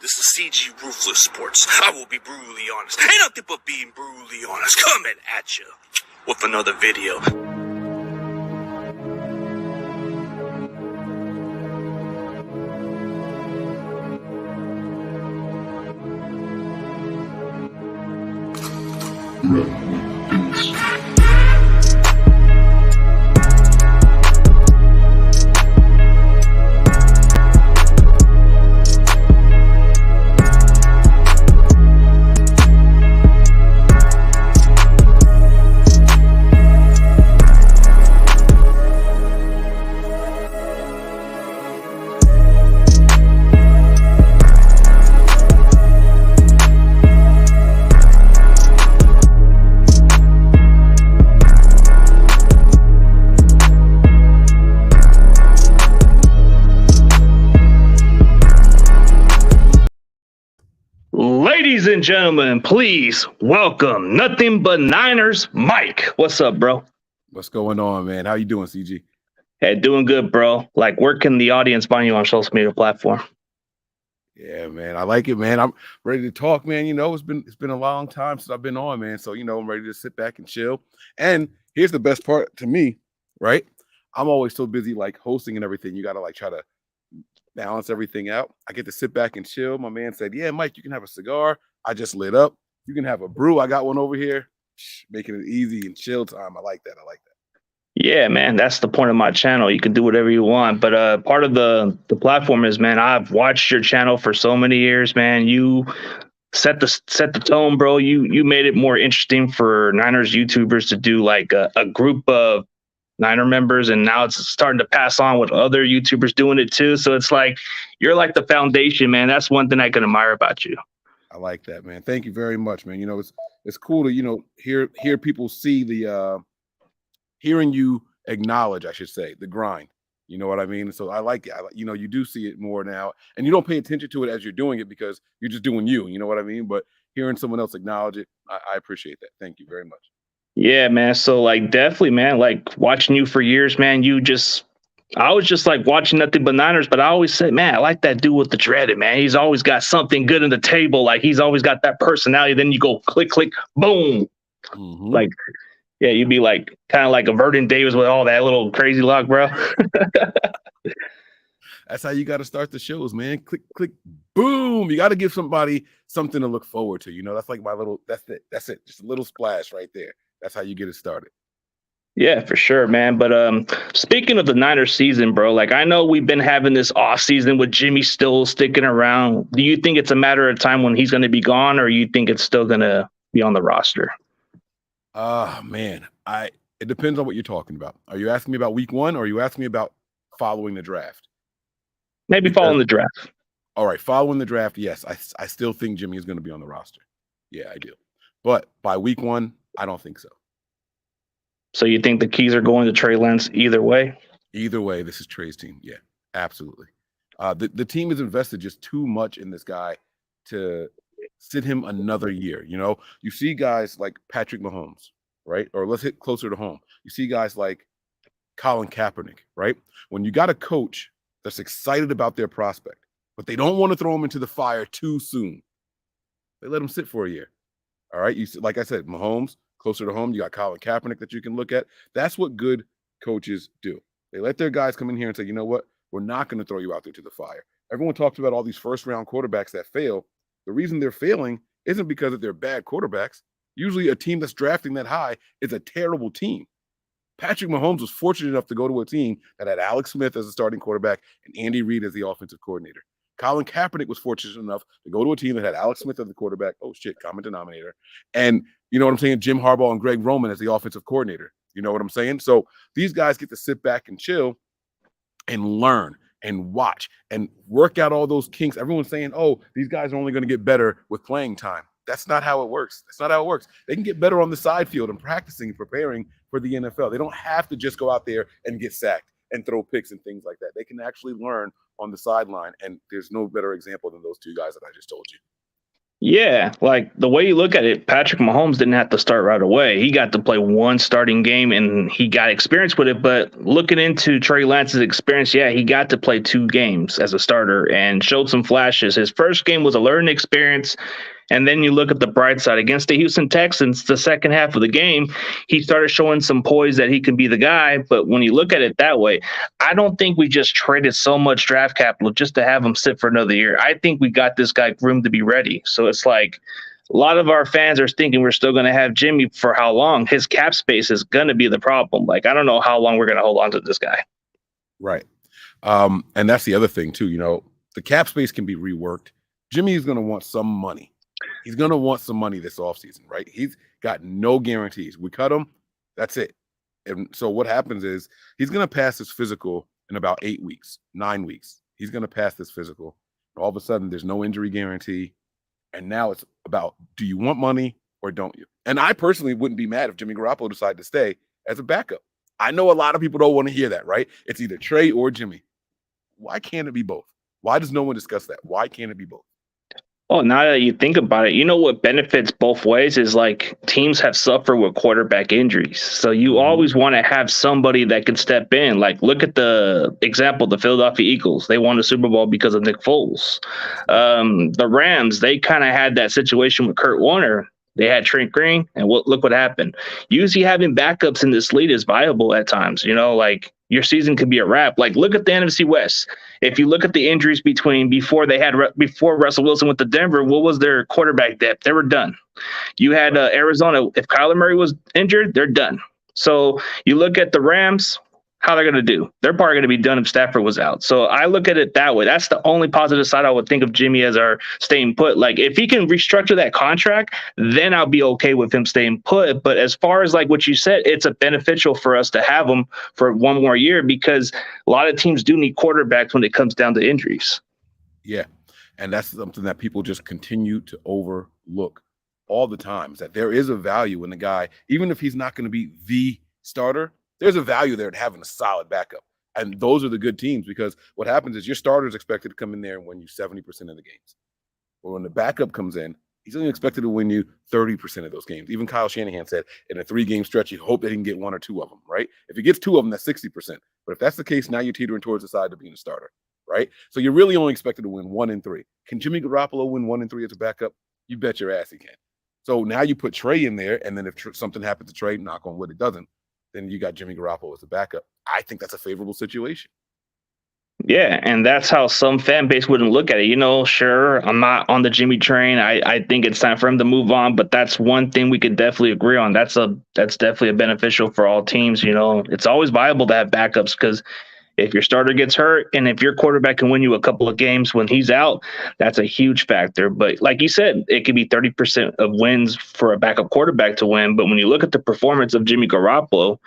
This is CG Ruthless Sports. I will be brutally honest. Ain't nothing but being brutally honest. Coming at you with another video. Ladies and gentlemen, please welcome nothing but Niners Mike. What's up, bro? What's going on, man? How you doing, CG? Hey, doing good, bro. Like, where can the audience find you on social media platform? Yeah, man. I like it, man. I'm ready to talk, man. You know, it's been a long time since I've been on, man. So, you know, I'm ready to sit back and chill. And here's the best part to me, right? I'm always so busy like hosting and everything. You gotta like try to balance everything out. I get to sit back and chill. My man said, yeah, Mike, you can have a cigar. I just lit up. You can have a brew. I got one over here. Making it easy and chill time. I like that. Yeah, man, that's the point of my channel. You can do whatever you want. But part of the platform is, man, I've watched your channel for so many years, man. You set the tone, bro. You made it more interesting for Niners YouTubers to do like a group of Niner members, and now it's starting to pass on with other YouTubers doing it too. So it's like you're like the foundation, man. That's one thing I can admire about you. I like that, man. Thank you very much, man. You know, it's cool to, you know, hear people see the hearing you acknowledge, I should say, the grind. You know what I mean? So I like it. You know, you do see it more now, and you don't pay attention to it as you're doing it because you're just doing you. You know what I mean? But hearing someone else acknowledge it, I appreciate that. Thank you very much. Yeah, man. So like definitely, man, like watching you for years, man, I was just like watching nothing but Niners, but I always say, man, I like that dude with the dreaded, man. He's always got something good in the table. Like he's always got that personality. Then you go click, click, boom. Mm-hmm. Like, yeah, you'd be like kind of like a Verdon Davis with all that little crazy luck, bro. That's how you got to start the shows, man. Click, click, boom. You got to give somebody something to look forward to. You know, that's like that's it. Just a little splash right there. That's how you get it started. Yeah, for sure, man. But speaking of the Niners season, bro, like I know we've been having this off season with Jimmy still sticking around. Do you think it's a matter of time when he's going to be gone, or you think it's still going to be on the roster? Man, it depends on what you're talking about. Are you asking me about week one, or are you asking me about following the draft? Maybe following the draft. All right, following the draft, yes. I still think Jimmy is going to be on the roster. Yeah, I do. But by week one, I don't think so. So you think the keys are going to Trey Lance either way? Either way, this is Trey's team. Yeah, absolutely. The team has invested just too much in this guy to sit him another year. You know, you see guys like Patrick Mahomes, right? Or let's hit closer to home. You see guys like Colin Kaepernick, right? When you got a coach that's excited about their prospect, but they don't want to throw him into the fire too soon, they let him sit for a year. All right. Like I said, Mahomes, closer to home, you got Colin Kaepernick that you can look at. That's what good coaches do. They let their guys come in here and say, you know what? We're not going to throw you out there to the fire. Everyone talks about all these first-round quarterbacks that fail. The reason they're failing isn't because they're bad quarterbacks. Usually a team that's drafting that high is a terrible team. Patrick Mahomes was fortunate enough to go to a team that had Alex Smith as a starting quarterback and Andy Reid as the offensive coordinator. Colin Kaepernick was fortunate enough to go to a team that had Alex Smith as the quarterback. Oh, shit, common denominator. And you know what I'm saying? Jim Harbaugh and Greg Roman as the offensive coordinator. You know what I'm saying? So these guys get to sit back and chill and learn and watch and work out all those kinks. Everyone's saying, oh, these guys are only going to get better with playing time. That's not how it works. That's not how it works. They can get better on the side field and practicing and preparing for the NFL. They don't have to just go out there and get sacked and throw picks and things like that. They can actually learn on the sideline, and there's no better example than those two guys that I just told you. Yeah, like the way you look at it, Patrick Mahomes didn't have to start right away. He got to play one starting game and he got experience with it. But looking into Trey Lance's experience, yeah, he got to play 2 games as a starter and showed some flashes. His first game was a learning experience. And then you look at the bright side against the Houston Texans, the second half of the game, he started showing some poise that he can be the guy. But when you look at it that way, I don't think we just traded so much draft capital just to have him sit for another year. I think we got this guy groomed to be ready. So it's like a lot of our fans are thinking we're still going to have Jimmy for how long. His cap space is going to be the problem. Like, I don't know how long we're going to hold on to this guy. Right. And that's the other thing, too. You know, the cap space can be reworked. Jimmy is going to want some money. He's going to want some money this offseason, right? He's got no guarantees. We cut him, that's it. And so what happens is he's going to pass his physical in about 8 weeks, 9 weeks. He's going to pass this physical. All of a sudden, there's no injury guarantee. And now it's about, do you want money or don't you? And I personally wouldn't be mad if Jimmy Garoppolo decided to stay as a backup. I know a lot of people don't want to hear that, right? It's either Trey or Jimmy. Why can't it be both? Why does no one discuss that? Why can't it be both? Oh, now that you think about it, you know what benefits both ways is like teams have suffered with quarterback injuries. So you always want to have somebody that can step in. Like, look at the example, the Philadelphia Eagles. They won the Super Bowl because of Nick Foles. The Rams, they kind of had that situation with Kurt Warner. They had Trent Green, and look what happened. Usually having backups in this league is viable at times. You know, like your season could be a wrap. Like, look at the NFC West. If you look at the injuries before Russell Wilson went to Denver, what was their quarterback depth? They were done. You had Arizona. If Kyler Murray was injured, they're done. So you look at the Rams, how they're going to do. They're probably going to be done if Stafford was out. So I look at it that way. That's the only positive side I would think of Jimmy as our staying put. Like if he can restructure that contract, then I'll be okay with him staying put. But as far as like what you said, it's a beneficial for us to have him for one more year because a lot of teams do need quarterbacks when it comes down to injuries. Yeah. And that's something that people just continue to overlook all the time, is that there is a value in the guy, even if he's not going to be the starter, there's a value there in having a solid backup. And those are the good teams, because what happens is your starter is expected to come in there and win you 70% of the games. But when the backup comes in, he's only expected to win you 30% of those games. Even Kyle Shanahan said in a 3-game stretch, you hope that he can get 1 or 2 of them, right? If he gets 2 of them, that's 60%. But if that's the case, now you're teetering towards the side of being a starter, right? So you're really only expected to win 1 in 3. Can Jimmy Garoppolo win 1 in 3 as a backup? You bet your ass he can. So now you put Trey in there, and then if something happens to Trey, knock on wood, it doesn't, then you got Jimmy Garoppolo as a backup. I think that's a favorable situation. Yeah, and that's how some fan base wouldn't look at it. You know, sure, I'm not on the Jimmy train. I think it's time for him to move on, but that's one thing we could definitely agree on. That's definitely a beneficial for all teams. You know, it's always viable to have backups because if your starter gets hurt and if your quarterback can win you a couple of games when he's out, that's a huge factor. But like you said, it could be 30% of wins for a backup quarterback to win. But when you look at the performance of Jimmy Garoppolo,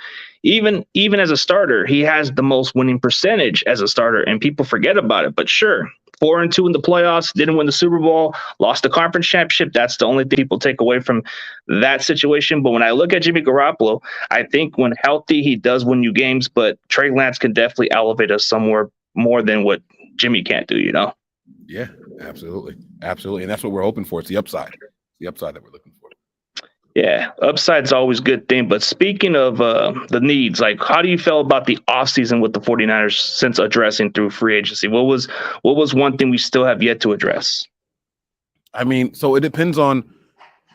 even as a starter, he has the most winning percentage as a starter, and people forget about it. But sure, 4-2 in the playoffs, didn't win the Super Bowl, lost the conference championship. That's the only thing people take away from that situation. But when I look at Jimmy Garoppolo, I think when healthy, he does win you games. But Trey Lance can definitely elevate us somewhere more than what Jimmy can't do, you know? Yeah, absolutely. Absolutely. And that's what we're hoping for. It's the upside. It's the upside that we're looking for. Yeah, upside's always a good thing. But speaking of the needs, like how do you feel about the offseason with the 49ers since addressing through free agency? What was one thing we still have yet to address? I mean, so it depends on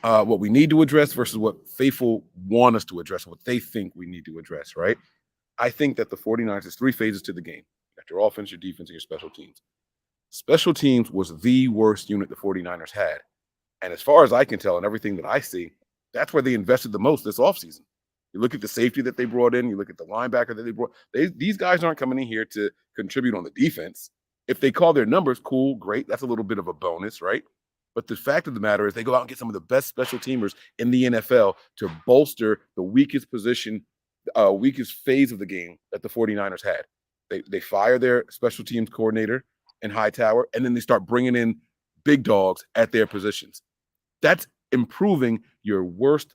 what we need to address versus what faithful want us to address, what they think we need to address, right? I think that the 49ers, there's 3 phases to the game. You got your offense, your defense, and your special teams. Special teams was the worst unit the 49ers had. And as far as I can tell and everything that I see, that's where they invested the most this offseason. You look at the safety that they brought in, you look at the linebacker that they brought. These guys aren't coming in here to contribute on the defense. If they call their numbers, cool, great. That's a little bit of a bonus, right? But the fact of the matter is they go out and get some of the best special teamers in the NFL to bolster the weakest position, weakest phase of the game that the 49ers had. They fire their special teams coordinator in Hightower, and then they start bringing in big dogs at their positions. That's improving your worst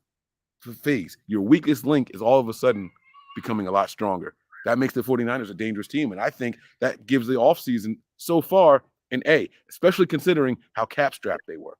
phase. Your weakest link is all of a sudden becoming a lot stronger. That makes the 49ers a dangerous team. And I think that gives the offseason so far an A, especially considering how cap strapped they were.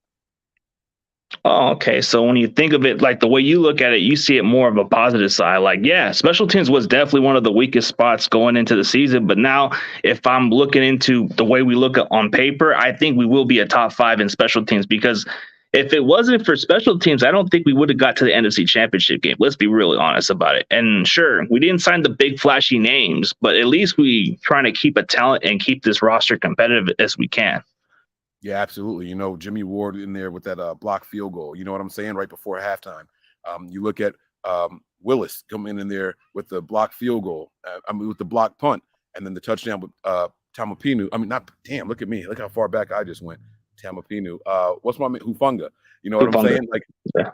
Oh, okay. So when you think of it, like the way you look at it, you see it more of a positive side. Like, yeah, special teams was definitely one of the weakest spots going into the season. But now, if I'm looking into the way we look at on paper, I think we will be a top five in special teams because if it wasn't for special teams, I don't think we would have got to the NFC Championship game. Let's be really honest about it. And sure, we didn't sign the big flashy names, but at least we trying to keep a talent and keep this roster competitive as we can. Yeah, absolutely. You know, Jimmy Ward in there with that block field goal. You know what I'm saying? Right before halftime. You look at Willis coming in there with the block field goal. With the block punt, and then the touchdown with Tamapinu. I mean, not damn. Look at me. Look how far back I just went. Tamapinu. What's my Hufunga? You know what I'm saying? Like Yeah.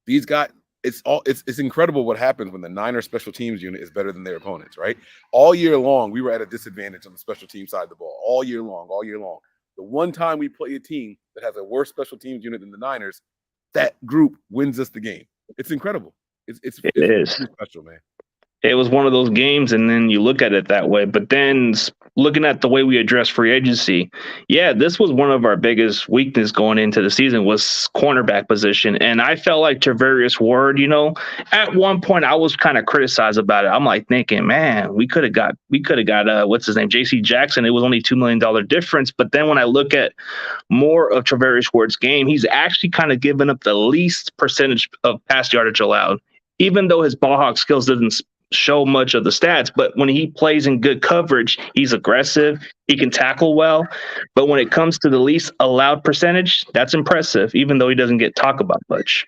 these guys. It's incredible what happens when the Niners special teams unit is better than their opponents, right? All year long, we were at a disadvantage on the special team side of the ball. All year long. The one time we play a team that has a worse special teams unit than the Niners, that group wins us the game. It's incredible. It's It is. special, man. It was one of those games, and then you look at it that way. But then looking at the way we address free agency, yeah, this was one of our biggest weakness going into the season was cornerback position. And I felt like Travarius Ward, at one point I was kind of criticized about it. I'm like thinking, man, we could have got what's his name, JC Jackson. It was only $2 million difference. But then when I look at more of Travarius Ward's game, he's actually kind of given up the least percentage of pass yardage allowed, even though his ball hawk skills didn't show much of the stats, but when he plays in good coverage, he's aggressive. He can tackle well. But when it comes to the least allowed percentage, that's impressive, even though he doesn't get talked about much.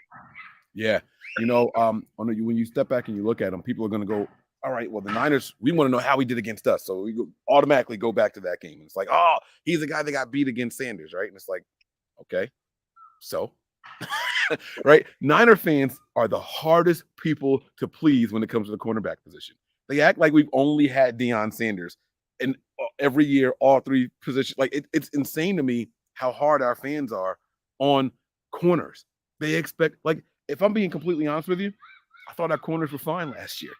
Yeah. When you step back and you look at him, people are going to go, all right, well, the Niners, we want to know how he did against us. So we automatically go back to that game. And it's like, oh, he's the guy that got beat against Sanders, right? And it's like, okay, so right? Niner fans are the hardest people to please when it comes to the cornerback position. They act like we've only had Deion Sanders, and every year, all three positions. Like it's insane to me how hard our fans are on corners. They expect, like, if I'm being completely honest with you, I thought our corners were fine last year,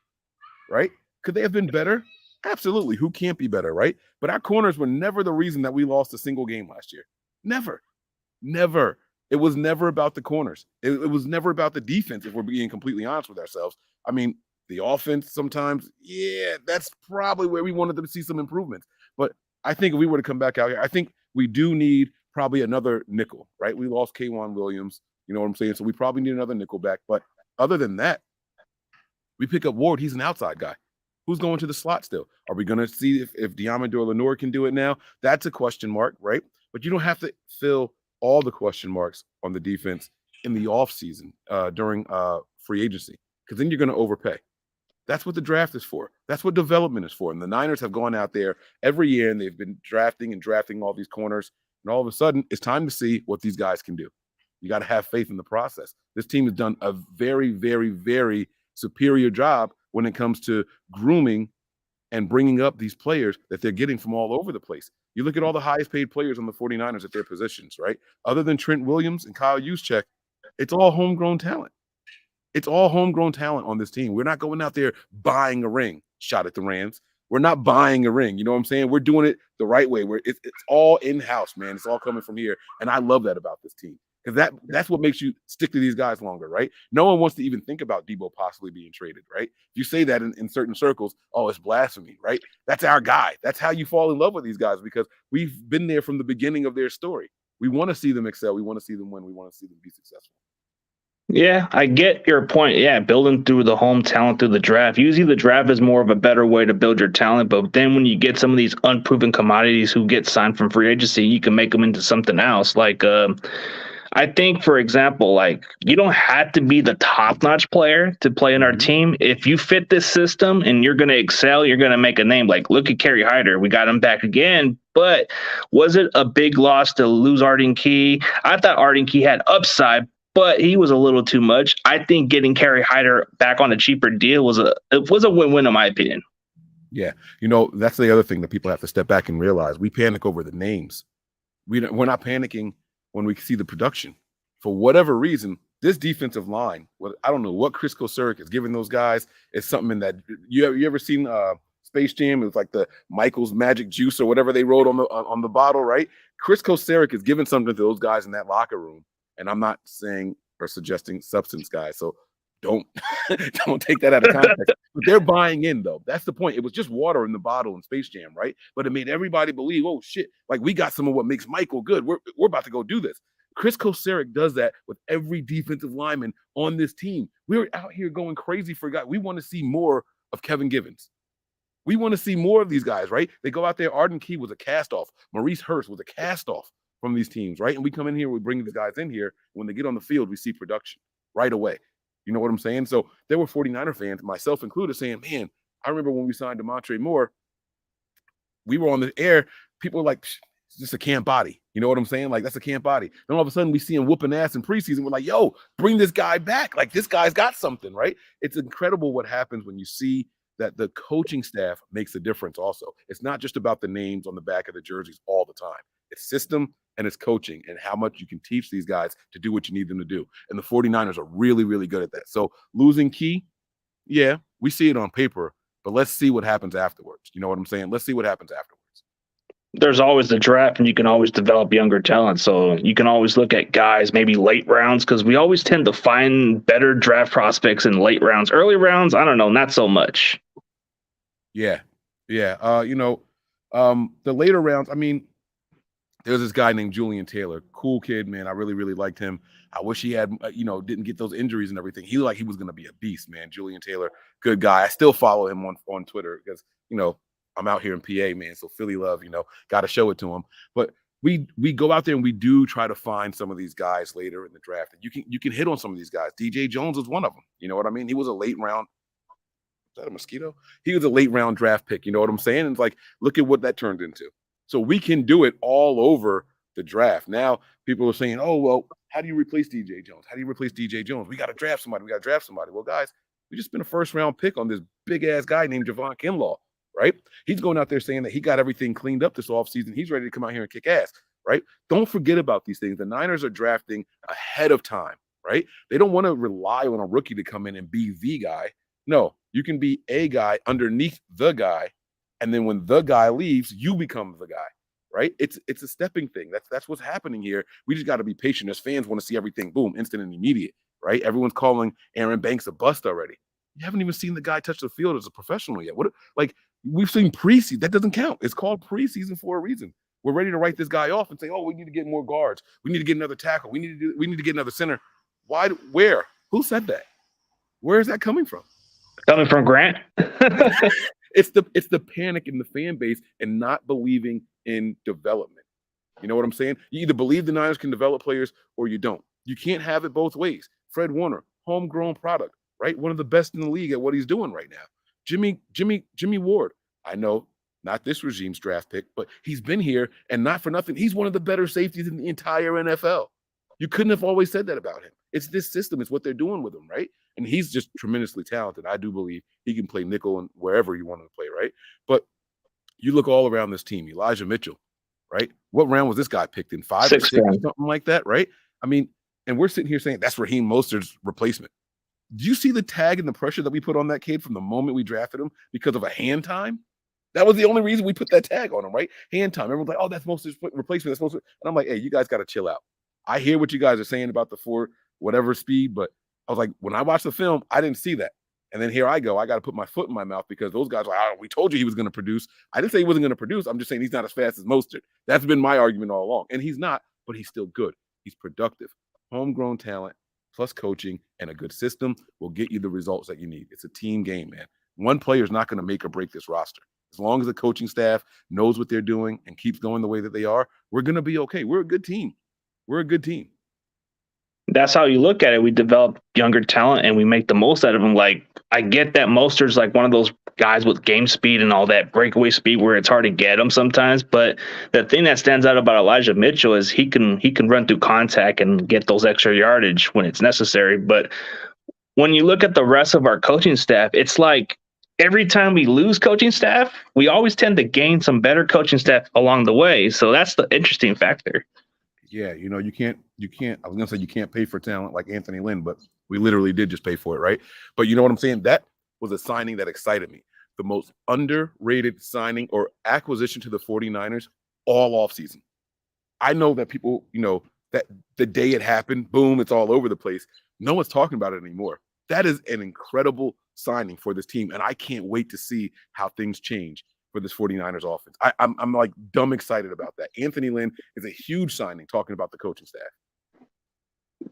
right? Could they have been better? Absolutely. Who can't be better, right? But our corners were never the reason that we lost a single game last year. Never. It was never about the corners. It was never about the defense, if we're being completely honest with ourselves. I mean, the offense sometimes, yeah, that's probably where we wanted to see some improvements. But I think if we were to come back out here, I think we do need probably another nickel, right? We lost K'Wan Williams, you know what I'm saying? So we probably need another nickel back. But other than that, we pick up Ward. He's an outside guy. Who's going to the slot still? Are we going to see if Diamondor Lenore can do it now? That's a question mark, right? But you don't have to fill all the question marks on the defense in the offseason during free agency, because then you're going to overpay. That's what the draft is for. That's what development is for. And the Niners have gone out there every year, and they've been drafting all these corners. And all of a sudden, it's time to see what these guys can do. You got to have faith in the process. This team has done a very, very, very superior job when it comes to grooming and bringing up these players that they're getting from all over the place. You look at all the highest paid players on the 49ers at their positions, right? Other than Trent Williams and Kyle Juszczyk, it's all homegrown talent. It's all homegrown talent on this team. We're not going out there buying a ring, shot at the Rams. We're not buying a ring. You know what I'm saying? We're doing it the right way. It's all in-house, man. It's all coming from here. And I love that about this team. Because that's what makes you stick to these guys longer, right? No one wants to even think about Debo possibly being traded, right? If you say that in certain circles, oh, it's blasphemy, right? That's our guy. That's how you fall in love with these guys, because we've been there from the beginning of their story. We want to see them excel. We want to see them win. We want to see them be successful. Yeah, I get your point. Yeah, building through the home talent through the draft. Usually the draft is more of a better way to build your talent, but then when you get some of these unproven commodities who get signed from free agency, you can make them into something else. Like I think, for example, like you don't have to be the top-notch player to play in our team. If you fit this system and you're going to excel, you're going to make a name. Like, look at Kerry Hyder. We got him back again. But was it a big loss to lose Arden Key? I thought Arden Key had upside, but he was a little too much. I think getting Kerry Hyder back on a cheaper deal was a win-win in my opinion. Yeah, that's the other thing that people have to step back and realize. We panic over the names. We're not panicking when we see the production. For whatever reason, this defensive line, I don't know what Chris Kosuric is giving those guys. It's something that you ever seen Space Jam? It was like the Michael's Magic Juice or whatever they wrote on the bottle, right? Chris Kosuric is giving something to those guys in that locker room And I'm not saying or suggesting substance, guys. So don't don't take that out of context. But they're buying in, though. That's the point. It was just water in the bottle in Space Jam, right? But it made everybody believe, oh shit, like we got some of what makes Michael good. We're about to go do this. Chris Kocurek does that with every defensive lineman on this team. We're out here going crazy for guys. We want to see more of Kevin Givens. We want to see more of these guys, right? They go out there. Arden Key was a cast-off. Maurice Hurst was a cast-off from these teams, right? And we come in here, we bring these guys in here. When they get on the field, we see production right away. You know what I'm saying? So there were 49er fans, myself included, saying, man, I remember when we signed DeMontre Moore, we were on the air. People were like, it's just a camp body. You know what I'm saying? Like, that's a camp body. Then all of a sudden we see him whooping ass in preseason. We're like, yo, bring this guy back. Like, this guy's got something, right? It's incredible what happens when you see that the coaching staff makes a difference also. It's not just about the names on the back of the jerseys all the time. It's system and it's coaching and how much you can teach these guys to do what you need them to do. And the 49ers are really, really good at that. So losing Key, yeah, we see it on paper, but let's see what happens afterwards. You know what I'm saying? Let's see what happens afterwards. There's always the draft, and you can always develop younger talent. So you can always look at guys, maybe late rounds, because we always tend to find better draft prospects in late rounds. Early rounds, I don't know, not so much. Yeah. The later rounds, I mean, there's this guy named Julian Taylor, cool kid, man. I really, really liked him. I wish he had, didn't get those injuries and everything. He looked like he was going to be a beast, man. Julian Taylor, good guy. I still follow him on Twitter because, I'm out here in PA, man. So Philly love, got to show it to him. But we go out there and we do try to find some of these guys later in the draft. And you can hit on some of these guys. DJ Jones was one of them. You know what I mean? He was a late round. Is that a mosquito? He was a late round draft pick. You know what I'm saying? And it's like, look at what that turned into. So we can do it all over the draft. Now people are saying, oh, well, how do you replace DJ Jones? How do you replace DJ Jones? We got to draft somebody. Well, guys, we just spent a first round pick on this big ass guy named Javon Kinlaw, right? He's going out there saying that he got everything cleaned up this offseason. He's ready to come out here and kick ass, right? Don't forget about these things. The Niners are drafting ahead of time, right? They don't want to rely on a rookie to come in and be the guy. No, you can be a guy underneath the guy. And then when the guy leaves, you become the guy, right? It's a stepping thing. That's what's happening here. We just got to be patient. As fans want to see everything, boom, instant and immediate, right? Everyone's calling Aaron Banks a bust already. You haven't even seen the guy touch the field as a professional yet. We've seen preseason. That doesn't count. It's called preseason for a reason. We're ready to write this guy off and say, oh, we need to get more guards. We need to get another tackle. We need to get another center. Why? Where? Who said that? Where is that coming from? Coming from Grant. It's the panic in the fan base and not believing in development. You know what I'm saying? You either believe the Niners can develop players or you don't. You can't have it both ways. Fred Warner, homegrown product, right? One of the best in the league at what he's doing right now. Jimmy Ward. I know not this regime's draft pick, but he's been here and not for nothing. He's one of the better safeties in the entire NFL. You couldn't have always said that about him. It's this system. It's what they're doing with him, right? And he's just tremendously talented. I do believe he can play nickel and wherever you want him to play, right? But you look all around this team, Elijah Mitchell, right? What round was this guy picked in? 5 or 6 or something like that, right? I mean, and we're sitting here saying that's Raheem Mostert's replacement. Do you see the tag and the pressure that we put on that kid from the moment we drafted him because of a hand time? That was the only reason we put that tag on him, right? Hand time. Everyone's like, oh, that's Mostert's replacement. And I'm like, hey, you guys got to chill out. I hear what you guys are saying about the 4 whatever speed, but I was like, when I watched the film, I didn't see that. And then here I go. I got to put my foot in my mouth because those guys are like, oh, we told you he was going to produce. I didn't say he wasn't going to produce. I'm just saying he's not as fast as Mostert. That's been my argument all along. And he's not, but he's still good. He's productive. Homegrown talent plus coaching and a good system will get you the results that you need. It's a team game, man. One player is not going to make or break this roster. As long as the coaching staff knows what they're doing and keeps going the way that they are, we're going to be okay. We're a good team. We're a good team. That's how you look at it. We develop younger talent and we make the most out of them. Like, I get that Mostert's like one of those guys with game speed and all that breakaway speed where it's hard to get him sometimes. But the thing that stands out about Elijah Mitchell is he can run through contact and get those extra yardage when it's necessary. But when you look at the rest of our coaching staff, it's like every time we lose coaching staff, we always tend to gain some better coaching staff along the way. So that's the interesting factor. Yeah, you can't, I was going to say you can't pay for talent like Anthony Lynn, but we literally did just pay for it, right? But you know what I'm saying? That was a signing that excited me. The most underrated signing or acquisition to the 49ers all offseason. I know that people, that the day it happened, boom, it's all over the place. No one's talking about it anymore. That is an incredible signing for this team, and I can't wait to see how things change for this 49ers offense. I'm like dumb excited about that. Anthony Lynn is a huge signing, talking about the coaching staff.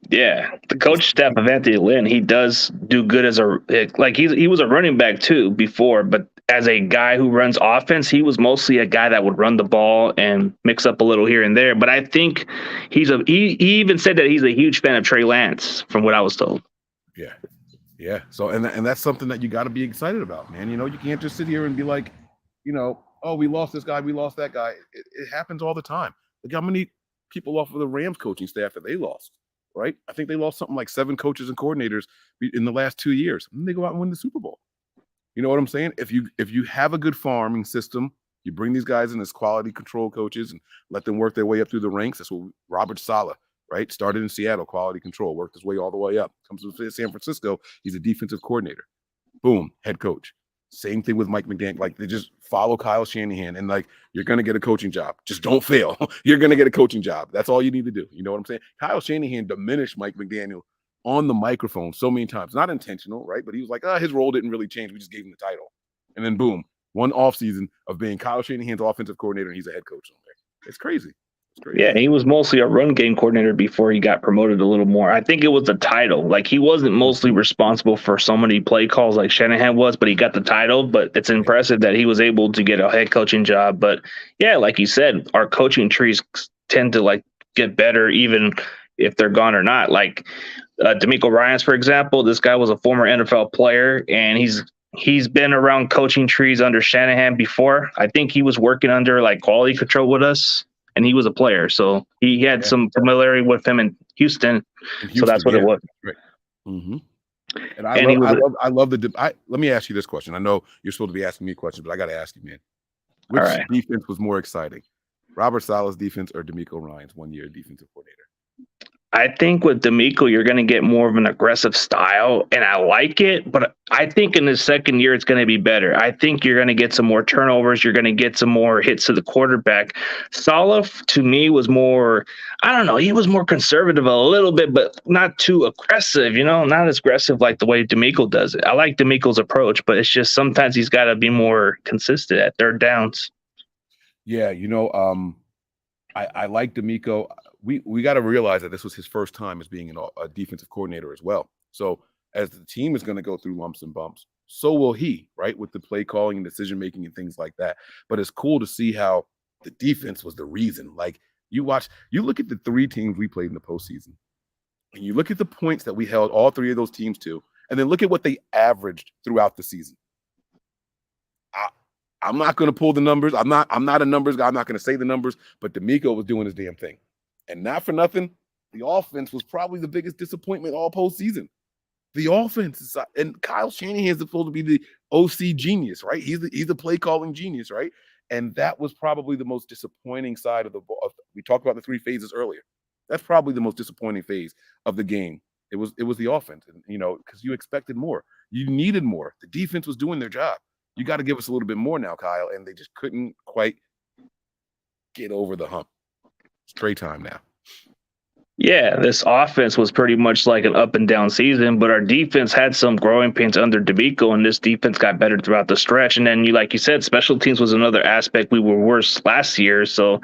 Yeah, the coach staff of Anthony Lynn, he does do good as he was a running back too before, but as a guy who runs offense, he was mostly a guy that would run the ball and mix up a little here and there. But I think he even said that he's a huge fan of Trey Lance, from what I was told. Yeah. Yeah. So and that's something that you got to be excited about, man. You know, you can't just sit here and be like, you know, oh, we lost this guy, we lost that guy. It happens all the time. Look how many people off of the Rams coaching staff that they lost, right? I think they lost something like 7 coaches and coordinators in the last 2 years. And they go out and win the Super Bowl. You know what I'm saying? If you have a good farming system, you bring these guys in as quality control coaches and let them work their way up through the ranks. That's what Robert Saleh, right? Started in Seattle, quality control, worked his way all the way up. Comes to San Francisco, he's a defensive coordinator. Boom, head coach. Same thing with Mike McDaniel. Like, they just follow Kyle Shanahan, and like, you're gonna get a coaching job. Just don't fail. You're gonna get a coaching job. That's all you need to do. You know what I'm saying? Kyle Shanahan diminished Mike McDaniel on the microphone so many times. Not intentional, right? But he was like, his role didn't really change. We just gave him the title. And then boom, one offseason of being Kyle Shanahan's offensive coordinator, and he's a head coach on there. It's crazy. Yeah, he was mostly a run game coordinator before he got promoted a little more. I think it was the title. Like, he wasn't mostly responsible for so many play calls like Shanahan was, but he got the title. But it's impressive that he was able to get a head coaching job. But yeah, like you said, our coaching trees tend to like get better even if they're gone or not. Like DeMeco Ryans, for example, this guy was a former NFL player, and he's been around coaching trees under Shanahan before. I think he was working under like quality control with us, and he was a player. So he had some familiarity with him in Houston. So that's what it was. Right. Mm-hmm. And I love let me ask you this question. I know you're supposed to be asking me questions, but I got to ask you, man. Which defense was more exciting? Robert Saleh's defense or DeMeco Ryans' 1-year defensive coordinator? I think with DeMeco, you're going to get more of an aggressive style, and I like it, but I think in the second year, it's going to be better. I think you're going to get some more turnovers. You're going to get some more hits to the quarterback. Saleh, to me, was more, I don't know, he was more conservative a little bit, but not too aggressive, not as aggressive like the way DeMeco does it. I like DeMeco's approach, but it's just sometimes he's got to be more consistent at third downs. Yeah, I like DeMeco. We got to realize that this was his first time as being a defensive coordinator as well. So as the team is going to go through lumps and bumps, so will he, right? With the play calling and decision making and things like that. But it's cool to see how the defense was the reason. Like, you look at the 3 teams we played in the postseason, and you look at the points that we held all 3 of those teams to, and then look at what they averaged throughout the season. I'm not going to pull the numbers. I'm not a numbers guy. I'm not going to say the numbers, but DeMeco was doing his damn thing. And not for nothing, the offense was probably the biggest disappointment all postseason. The offense is, and Kyle Shanahan is supposed to be the OC genius, right? He's the play calling genius, right? And that was probably the most disappointing side of the ball. We talked about the 3 phases earlier. That's probably the most disappointing phase of the game. It was the offense, and because you expected more, you needed more. The defense was doing their job. You got to give us a little bit more now, Kyle, and they just couldn't quite get over the hump. It's Trey time now. Yeah, this offense was pretty much like an up and down season, but our defense had some growing pains under DeMeco, and this defense got better throughout the stretch. And then, like you said, special teams was another aspect. We were worse last year, so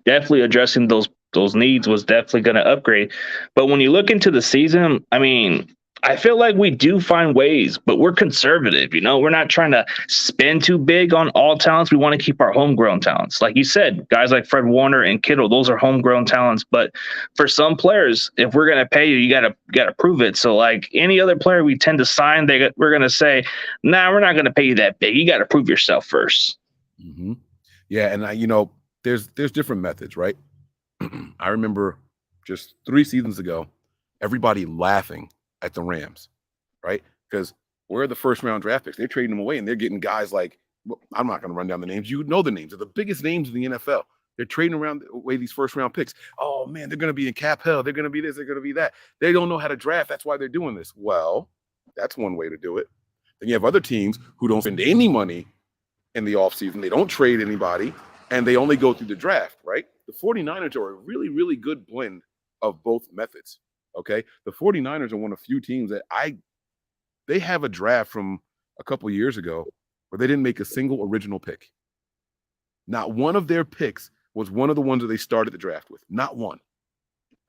definitely addressing those needs was definitely going to upgrade. But when you look into the season, I mean, I feel like we do find ways, but we're conservative. We're not trying to spend too big on all talents. We want to keep our homegrown talents. Like you said, guys like Fred Warner and Kittle, those are homegrown talents. But for some players, if we're going to pay you, you got to prove it. So like any other player we tend to sign, we're going to say, nah, we're not going to pay you that big. You got to prove yourself first. Mm-hmm. Yeah, and there's different methods, right? I remember just 3 seasons ago, everybody laughing at the Rams, right? Because where are the first round draft picks? They're trading them away, and they're getting guys like, I'm not going to run down the names. You know the names. They're the biggest names in the NFL. They're trading away these first round picks. Oh, man, they're going to be in cap hell. They're going to be this. They're going to be that. They don't know how to draft. That's why they're doing this. Well, that's one way to do it. Then you have other teams who don't spend any money in the offseason. They don't trade anybody, and they only go through the draft, right? The 49ers are a really, really good blend of both methods. Okay. The 49ers are one of few teams that they have a draft from a couple years ago where they didn't make a single original pick. Not one of their picks was one of the ones that they started the draft with. Not one.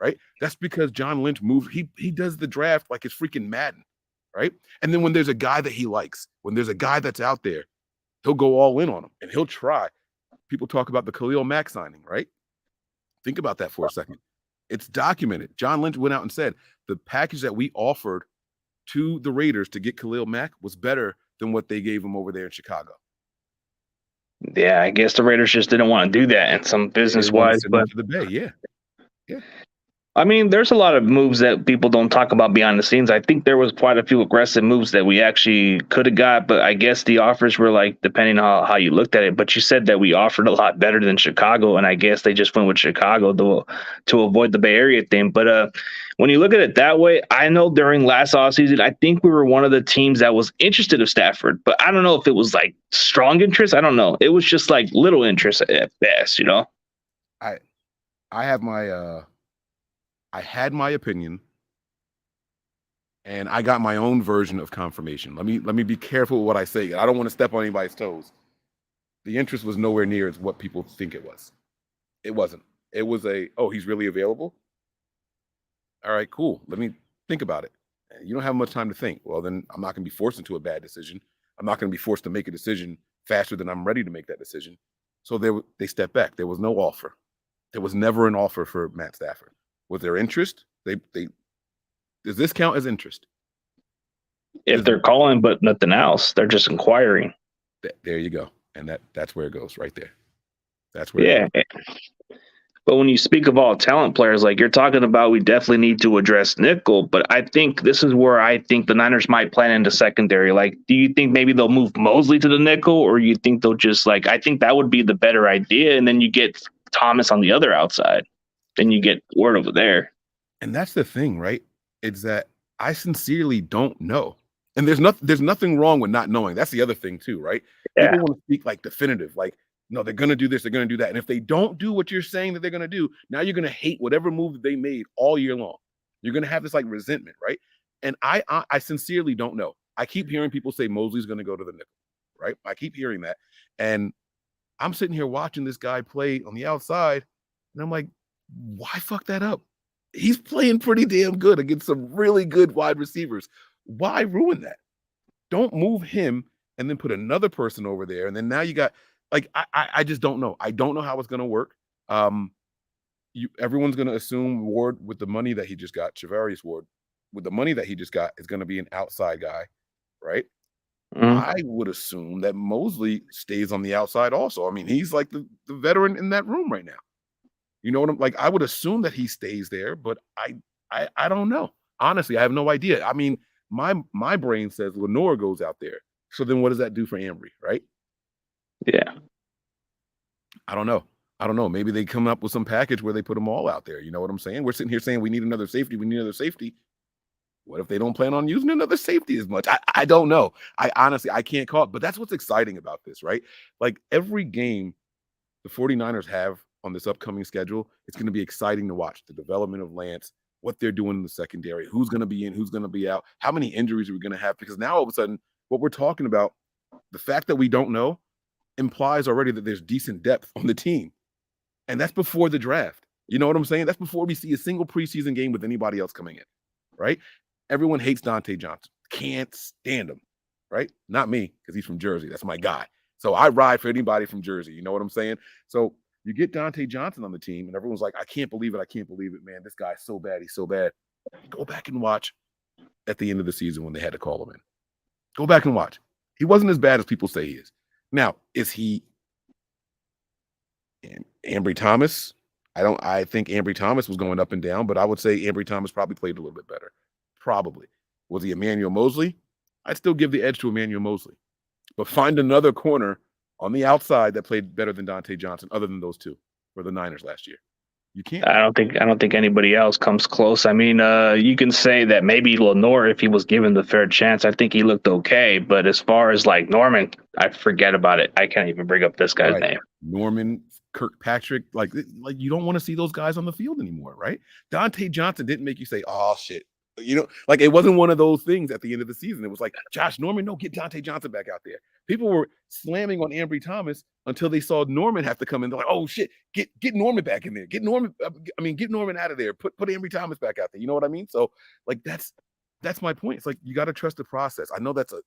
Right? That's because John Lynch moves. He does the draft like it's freaking Madden. Right? And then when there's a guy that he likes, when there's a guy that's out there, he'll go all in on him and he'll try. People talk about the Khalil Mack signing, right? Think about that for a second. It's documented. John Lynch went out and said the package that we offered to the Raiders to get Khalil Mack was better than what they gave him over there in Chicago. Yeah, I guess the Raiders just didn't want to do that in some business-wise. But to the Bay, yeah. I mean, there's a lot of moves that people don't talk about behind the scenes. I think there was quite a few aggressive moves that we actually could have got, but I guess the offers were like depending on how you looked at it. But you said that we offered a lot better than Chicago, and I guess they just went with Chicago to avoid the Bay Area thing. But when you look at it that way, I know during last offseason, I think we were one of the teams that was interested in Stafford, but I don't know if it was like strong interest. I don't know. It was just like little interest at best, you know? I have my I had my opinion, and I got my own version of confirmation. Let me be careful with what I say. I don't want to step on anybody's toes. The interest was nowhere near as what people think it was. It wasn't. It was he's really available? All right, cool. Let me think about it. You don't have much time to think. Well, then I'm not going to be forced into a bad decision. I'm not going to be forced to make a decision faster than I'm ready to make that decision. So they stepped back. There was no offer. There was never an offer for Matt Stafford. Was there interest? Does this count as interest? If they're calling but nothing else, they're just inquiring. There you go. And that's where it goes right there. That's where it goes. But when you speak of all talent players, like you're talking about, we definitely need to address nickel. But I think this is where I think the Niners might plan into secondary. Like, do you think maybe they'll move Mosley to the nickel, or you think they'll just I think that would be the better idea. And then you get Thomas on the other outside. Then you get Ward over there. And that's the thing, right? It's that I sincerely don't know. And there's nothing wrong with not knowing. That's the other thing too, right? Yeah. People want to speak like definitive, like, no, they're going to do this, they're going to do that. And if they don't do what you're saying that they're going to do, now you're going to hate whatever move that they made all year long. You're going to have this like resentment, right? And I sincerely don't know. I keep hearing people say Mosley's going to go to the nickel, right? I keep hearing that. And I'm sitting here watching this guy play on the outside, and I'm like, why fuck that up? He's playing pretty damn good against some really good wide receivers. Why ruin that? Don't move him and then put another person over there. And then now you got I just don't know. I don't know how it's going to work. Everyone's going to assume Ward with the money that he just got, Charvarius Ward, with the money that he just got, is going to be an outside guy, right? Mm-hmm. I would assume that Mosley stays on the outside also. I mean, he's like the veteran in that room right now. You know what I'm like? I would assume that he stays there, but I don't know. Honestly, I have no idea. I mean, my brain says Lenore goes out there. So then what does that do for Ambry, right? Yeah. I don't know. Maybe they come up with some package where they put them all out there. You know what I'm saying? We're sitting here saying we need another safety. What if they don't plan on using another safety as much? I don't know. I honestly can't call it. But that's what's exciting about this, right? Like every game the 49ers have on this upcoming schedule, it's going to be exciting to watch the development of Lance, what they're doing in the secondary, who's going to be in, who's going to be out, how many injuries are we going to have? Because now all of a sudden, what we're talking about, the fact that we don't know implies already that there's decent depth on the team. And that's before the draft. You know what I'm saying? That's before we see a single preseason game with anybody else coming in, right? Everyone hates Dante Johnson. Can't stand him, right? Not me, because he's from Jersey. That's my guy. So I ride for anybody from Jersey. You know what I'm saying? So you get Dante Johnson on the team, and everyone's like, I can't believe it, man. This guy's so bad. He's so bad. Go back and watch at the end of the season when they had to call him in. Go back and watch. He wasn't as bad as people say he is. Now, is he Ambry Thomas? I think Ambry Thomas was going up and down, but I would say Ambry Thomas probably played a little bit better. Probably. Was he Emmanuel Mosley? I'd still give the edge to Emmanuel Mosley. But find another corner on the outside that played better than Dante Johnson, other than those two for the Niners last year. You can't. I don't think anybody else comes close. I mean, you can say that maybe Lenore, if he was given the fair chance, I think he looked okay. But as far as like Norman, I forget about it. I can't even bring up this guy's name. Norman Kirkpatrick, like you don't want to see those guys on the field anymore, right? Dante Johnson didn't make you say, "Oh shit," like it wasn't one of those things at the end of the season. It was like, Josh Norman, no, get Dante Johnson back out there. People were slamming on Ambry Thomas until they saw Norman have to come in. They're like, "Oh shit, get Norman back in there. Get Norman out of there. Put Ambry Thomas back out there." You know what I mean? So like that's my point. It's like you got to trust the process. I know that's a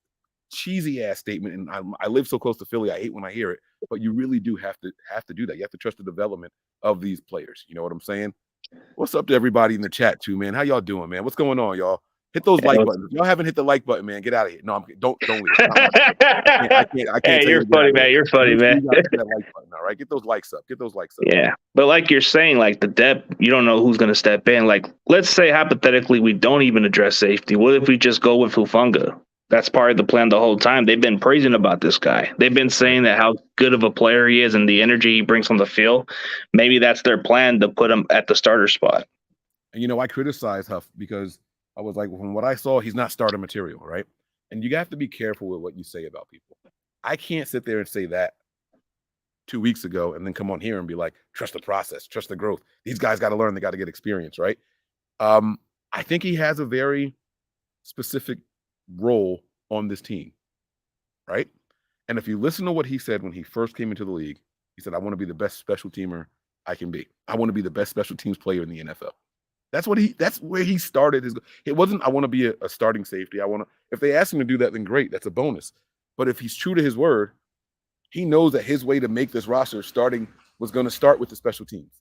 cheesy ass statement, and I live so close to Philly. I hate when I hear it, but you really do have to do that. You have to trust the development of these players. You know what I'm saying? What's up to everybody in the chat too, man? How y'all doing, man? What's going on, y'all? Hit those like buttons. If y'all haven't hit the like button, man, get out of here. No, don't leave. I can't. Hey, you're funny, man. You're funny, man. Hit that like button, all right? Get those likes up. Yeah, but like you're saying, like the depth, you don't know who's going to step in. Like, let's say hypothetically we don't even address safety. What if we just go with Hufanga? That's part of the plan the whole time. They've been praising about this guy. They've been saying that how good of a player he is and the energy he brings on the field. Maybe that's their plan to put him at the starter spot. And I criticize Huff because I was like, from what I saw, he's not starter material, right? And you have to be careful with what you say about people. I can't sit there and say that 2 weeks ago and then come on here and be like, trust the process, trust the growth. These guys got to learn, they got to get experience, right? I think he has a very specific role on this team, right? And if you listen to what he said when he first came into the league, he said, I want to be the best special teamer I can be. I want to be the best special teams player in the NFL. That's where he started his. It wasn't, I want to be a starting safety. If they ask him to do that, then great. That's a bonus. But if he's true to his word, he knows that his way to make this roster was going to start with the special teams,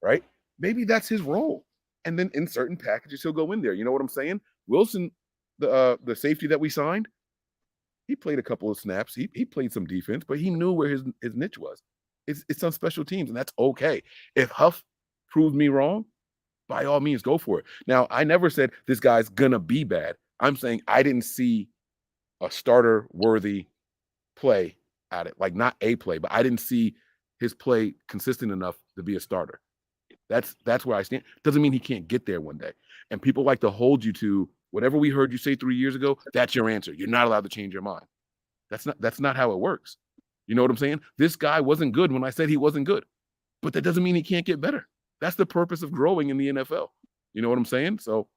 right? Maybe that's his role. And then in certain packages, he'll go in there. You know what I'm saying? Wilson, the safety that we signed, he played a couple of snaps. He played some defense, but he knew where his niche was. It's on special teams, and that's okay. If Huff proves me wrong, by all means, go for it. Now, I never said this guy's gonna be bad. I'm saying I didn't see a starter-worthy play at it. Like, not a play, but I didn't see his play consistent enough to be a starter. That's where I stand. Doesn't mean he can't get there one day. And people like to hold you to whatever we heard you say 3 years ago, that's your answer. You're not allowed to change your mind. That's not how it works. You know what I'm saying? This guy wasn't good when I said he wasn't good. But that doesn't mean he can't get better. That's the purpose of growing in the NFL. You know what I'm saying? So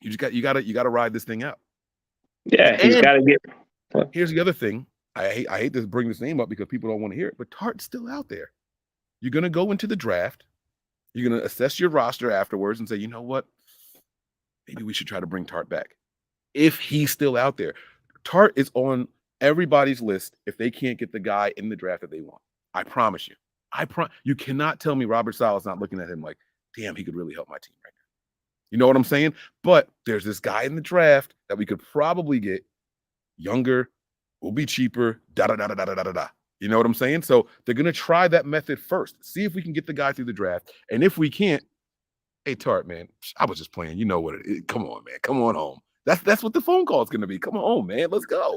you gotta ride this thing out. Yeah, he's got to get. Here's the other thing. I hate to bring this name up because people don't want to hear it, but Tart's still out there. You're gonna go into the draft. You're gonna assess your roster afterwards and say, you know what? Maybe we should try to bring Tart back. If he's still out there, Tart is on everybody's list if they can't get the guy in the draft that they want. I promise you. You cannot tell me Robert Sala's not looking at him like, damn, he could really help my team right now. You know what I'm saying? But there's this guy in the draft that we could probably get younger, will be cheaper, da-da-da-da-da-da-da-da. You know what I'm saying? So they're going to try that method first. See if we can get the guy through the draft. And if we can't, hey, Tart, man, I was just playing. You know what it is. Come on, man. Come on home. That's what the phone call is going to be. Come on home, man. Let's go.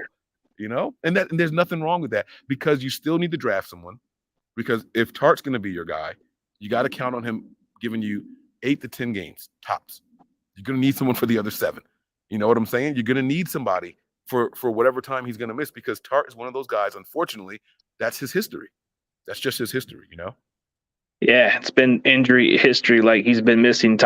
You know? And there's nothing wrong with that because you still need to draft someone. Because if Tart's going to be your guy, you got to count on him giving you 8 to 10 games, tops. You're going to need someone for the other 7. You know what I'm saying? You're going to need somebody for whatever time he's going to miss because Tart is one of those guys, unfortunately, that's his history. That's just his history, you know? Yeah, it's been injury history. Like he's been missing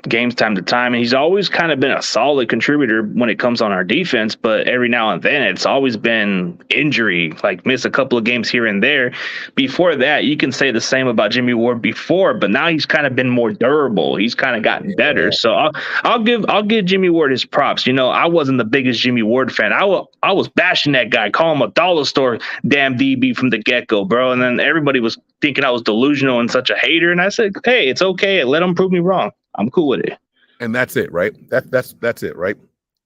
games time to time. And he's always kind of been a solid contributor when it comes on our defense. But every now and then it's always been injury, like miss a couple of games here and there. Before that, you can say the same about Jimmy Ward before, but now he's kind of been more durable. He's kind of gotten better. So I'll give Jimmy Ward his props. You know, I wasn't the biggest Jimmy Ward fan. I was bashing that guy, calling him a dollar store damn DB from the get-go, bro. And then everybody was thinking I was delusional and such a hater. And I said, hey, it's okay. Let him prove me wrong. I'm cool with it. And that's it, right? That's it, right?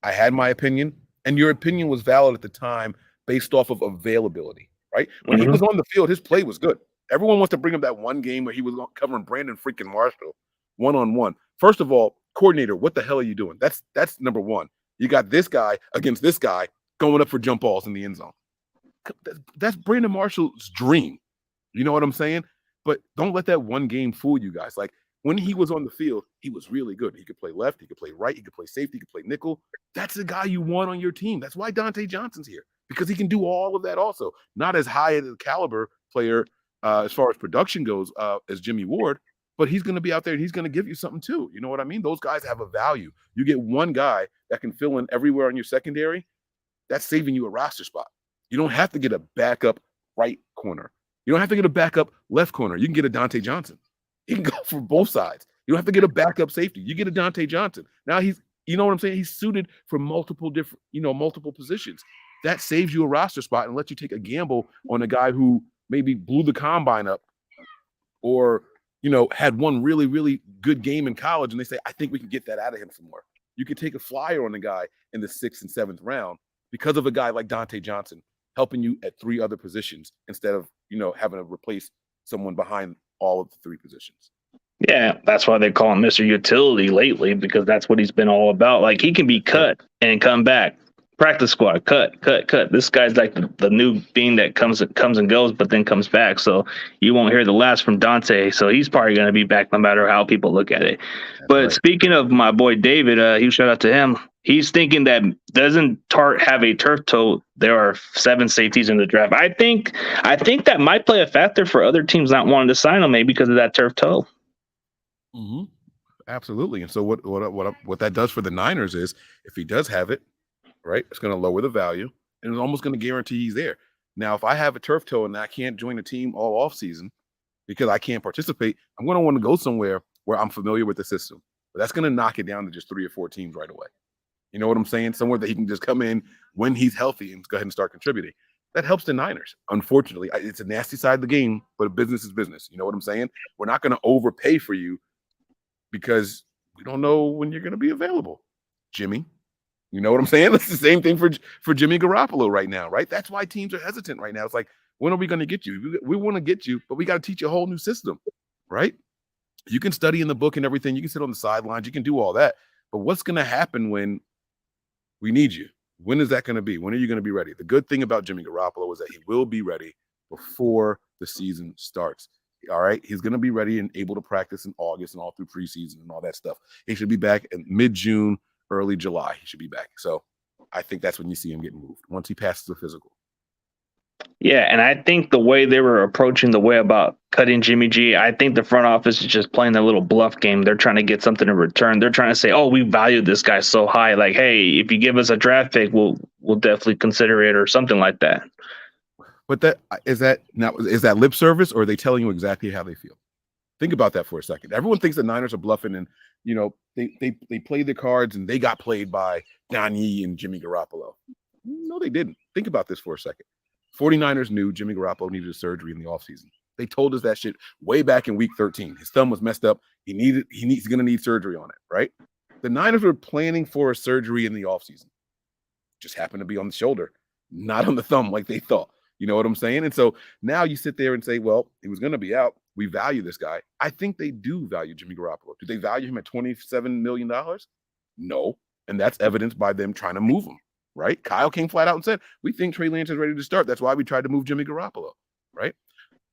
I had my opinion, and your opinion was valid at the time based off of availability, right? When he was on the field, his play was good. Everyone wants to bring up that one game where he was covering Brandon freaking Marshall one-on-one. First of all, coordinator, what the hell are you doing? That's number one. You got this guy against this guy going up for jump balls in the end zone. That's Brandon Marshall's dream. You know what I'm saying? But don't let that one game fool you guys. Like, when he was on the field, he was really good. He could play left, he could play right, he could play safety, he could play nickel. That's the guy you want on your team. That's why Dante Johnson's here, because he can do all of that also. Not as high a caliber player as far as production goes, as Jimmy Ward, but he's going to be out there and he's going to give you something too. You know what I mean? Those guys have a value. You get one guy that can fill in everywhere on your secondary. That's saving you a roster spot. You don't have to get a backup right corner. You don't have to get a backup left corner. You can get a Dante Johnson. He can go for both sides. You don't have to get a backup safety. You get a Dante Johnson. Now you know what I'm saying? He's suited for multiple positions. That saves you a roster spot and lets you take a gamble on a guy who maybe blew the combine up or, had one really, really good game in college. And they say, I think we can get that out of him some more. You could take a flyer on the guy in the 6th and 7th round because of a guy like Dante Johnson helping you at 3 other positions instead of, having to replace someone behind all of the 3 positions. Yeah, that's why they call him Mr. Utility lately, because that's what he's been all about. Like, he can be cut and come back. Practice squad, cut. This guy's like the new being that comes and goes, but then comes back. So you won't hear the last from Dante. So he's probably going to be back no matter how people look at it. That's but right. Speaking of my boy David, huge shout out to him. He's thinking that doesn't Tart have a turf toe? There are 7 safeties in the draft. I think that might play a factor for other teams not wanting to sign him, maybe because of that turf toe. Mm-hmm. Absolutely. And so what that does for the Niners is, if he does have it, right, it's going to lower the value, and it's almost going to guarantee he's there. Now, if I have a turf toe and I can't join a team all off season because I can't participate, I'm going to want to go somewhere where I'm familiar with the system. But that's going to knock it down to just 3 or 4 teams right away. You know what I'm saying? Somewhere that he can just come in when he's healthy and go ahead and start contributing. That helps the Niners. Unfortunately, it's a nasty side of the game, but business is business. You know what I'm saying? We're not going to overpay for you because we don't know when you're going to be available, Jimmy. You know what I'm saying? That's the same thing for Jimmy Garoppolo right now, right? That's why teams are hesitant right now. It's like, when are we going to get you? We want to get you, but we got to teach you a whole new system, right? You can study in the book and everything. You can sit on the sidelines. You can do all that. But what's going to happen when we need you? When is that going to be? When are you going to be ready? The good thing about Jimmy Garoppolo is that he will be ready before the season starts. All right. He's going to be ready and able to practice in August and all through preseason and all that stuff. He should be back in mid-June, early July. He should be back. So I think that's when you see him get moved, once he passes the physical. Yeah, and I think the way they were approaching the way about cutting Jimmy G, I think the front office is just playing their little bluff game. They're trying to get something in return. They're trying to say, "Oh, we value this guy so high. Like, hey, if you give us a draft pick, we'll definitely consider it," or something like that. But is that lip service, or are they telling you exactly how they feel? Think about that for a second. Everyone thinks the Niners are bluffing, and they played their cards and they got played by Don Yee and Jimmy Garoppolo. No, they didn't. Think about this for a second. 49ers knew Jimmy Garoppolo needed a surgery in the offseason. They told us that shit way back in week 13. His thumb was messed up. He's going to need surgery on it, right? The Niners were planning for a surgery in the offseason. Just happened to be on the shoulder, not on the thumb like they thought. You know what I'm saying? And so now you sit there and say, well, he was going to be out. We value this guy. I think they do value Jimmy Garoppolo. Do they value him at $27 million? No. And that's evidenced by them trying to move him. Right? Kyle came flat out and said, we think Trey Lance is ready to start. That's why we tried to move Jimmy Garoppolo, right?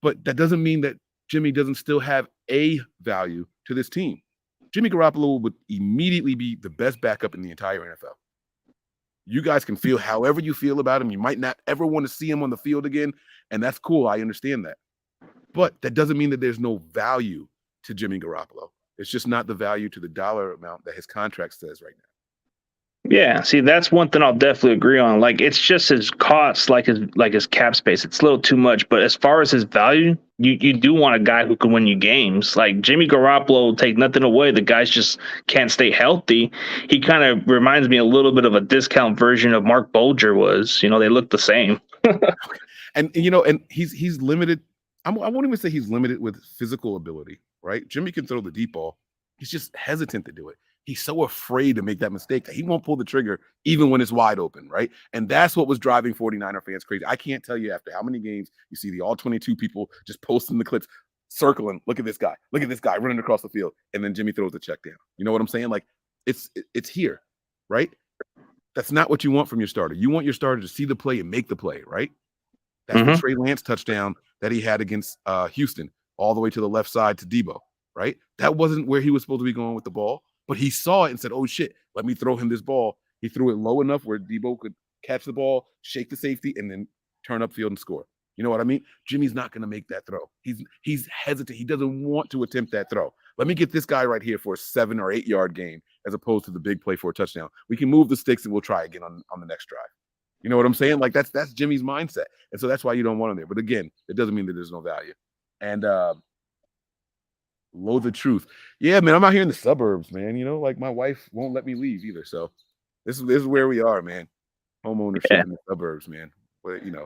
But that doesn't mean that Jimmy doesn't still have a value to this team. Jimmy Garoppolo would immediately be the best backup in the entire NFL. You guys can feel however you feel about him. You might not ever want to see him on the field again, and that's cool. I understand that. But that doesn't mean that there's no value to Jimmy Garoppolo. It's just not the value to the dollar amount that his contract says right now. Yeah, see, that's one thing I'll definitely agree on. Like, it's just his cost, like his cap space. It's a little too much. But as far as his value, you do want a guy who can win you games. Like, Jimmy Garoppolo, take nothing away. The guys just can't stay healthy. He kind of reminds me a little bit of a discount version of Mark Bolger was. You know, they look the same. and he's limited. I won't even say he's limited with physical ability, right? Jimmy can throw the deep ball. He's just hesitant to do it. He's so afraid to make that mistake that he won't pull the trigger even when it's wide open, right? And that's what was driving 49er fans crazy. I can't tell you after how many games you see the all 22 people just posting the clips, circling, look at this guy running across the field, and then Jimmy throws the check down. You know what I'm saying? Like, it's here, right? That's not what you want from your starter. You want your starter to see the play and make the play, right? That's the Trey Lance touchdown that he had against Houston, all the way to the left side to Debo, right? That wasn't where he was supposed to be going with the ball. But he saw it and said, oh, shit, let me throw him this ball. He threw it low enough where Debo could catch the ball, shake the safety, and then turn upfield and score. You know what I mean? Jimmy's not going to make that throw. He's hesitant. He doesn't want to attempt that throw. Let me get this guy right here for a 7 or 8 yard gain as opposed to the big play for a touchdown. We can move the sticks and we'll try again on the next drive. You know what I'm saying? Like that's Jimmy's mindset. And so that's why you don't want him there. But again, it doesn't mean that there's no value. And loathe the truth. Yeah, man, I'm out here in the suburbs, man. You know, like my wife won't let me leave either. So this is where we are, man. Home ownership in the suburbs, man. But you know.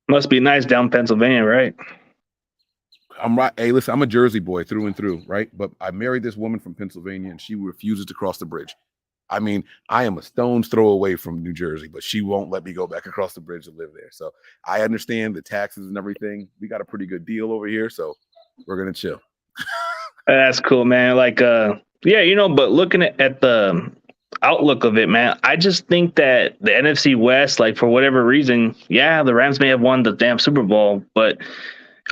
Must be nice down Pennsylvania, right? I'm right. Hey, listen, I'm a Jersey boy through and through, right? But I married this woman from Pennsylvania and she refuses to cross the bridge. I mean, I am a stone's throw away from New Jersey, but she won't let me go back across the bridge to live there. So I understand the taxes and everything. We got a pretty good deal over here. So we're going to chill. That's cool, man. Like, yeah, you know, but looking at the outlook of it, man, I just think that the NFC West, like for whatever reason, yeah, the Rams may have won the damn Super Bowl, but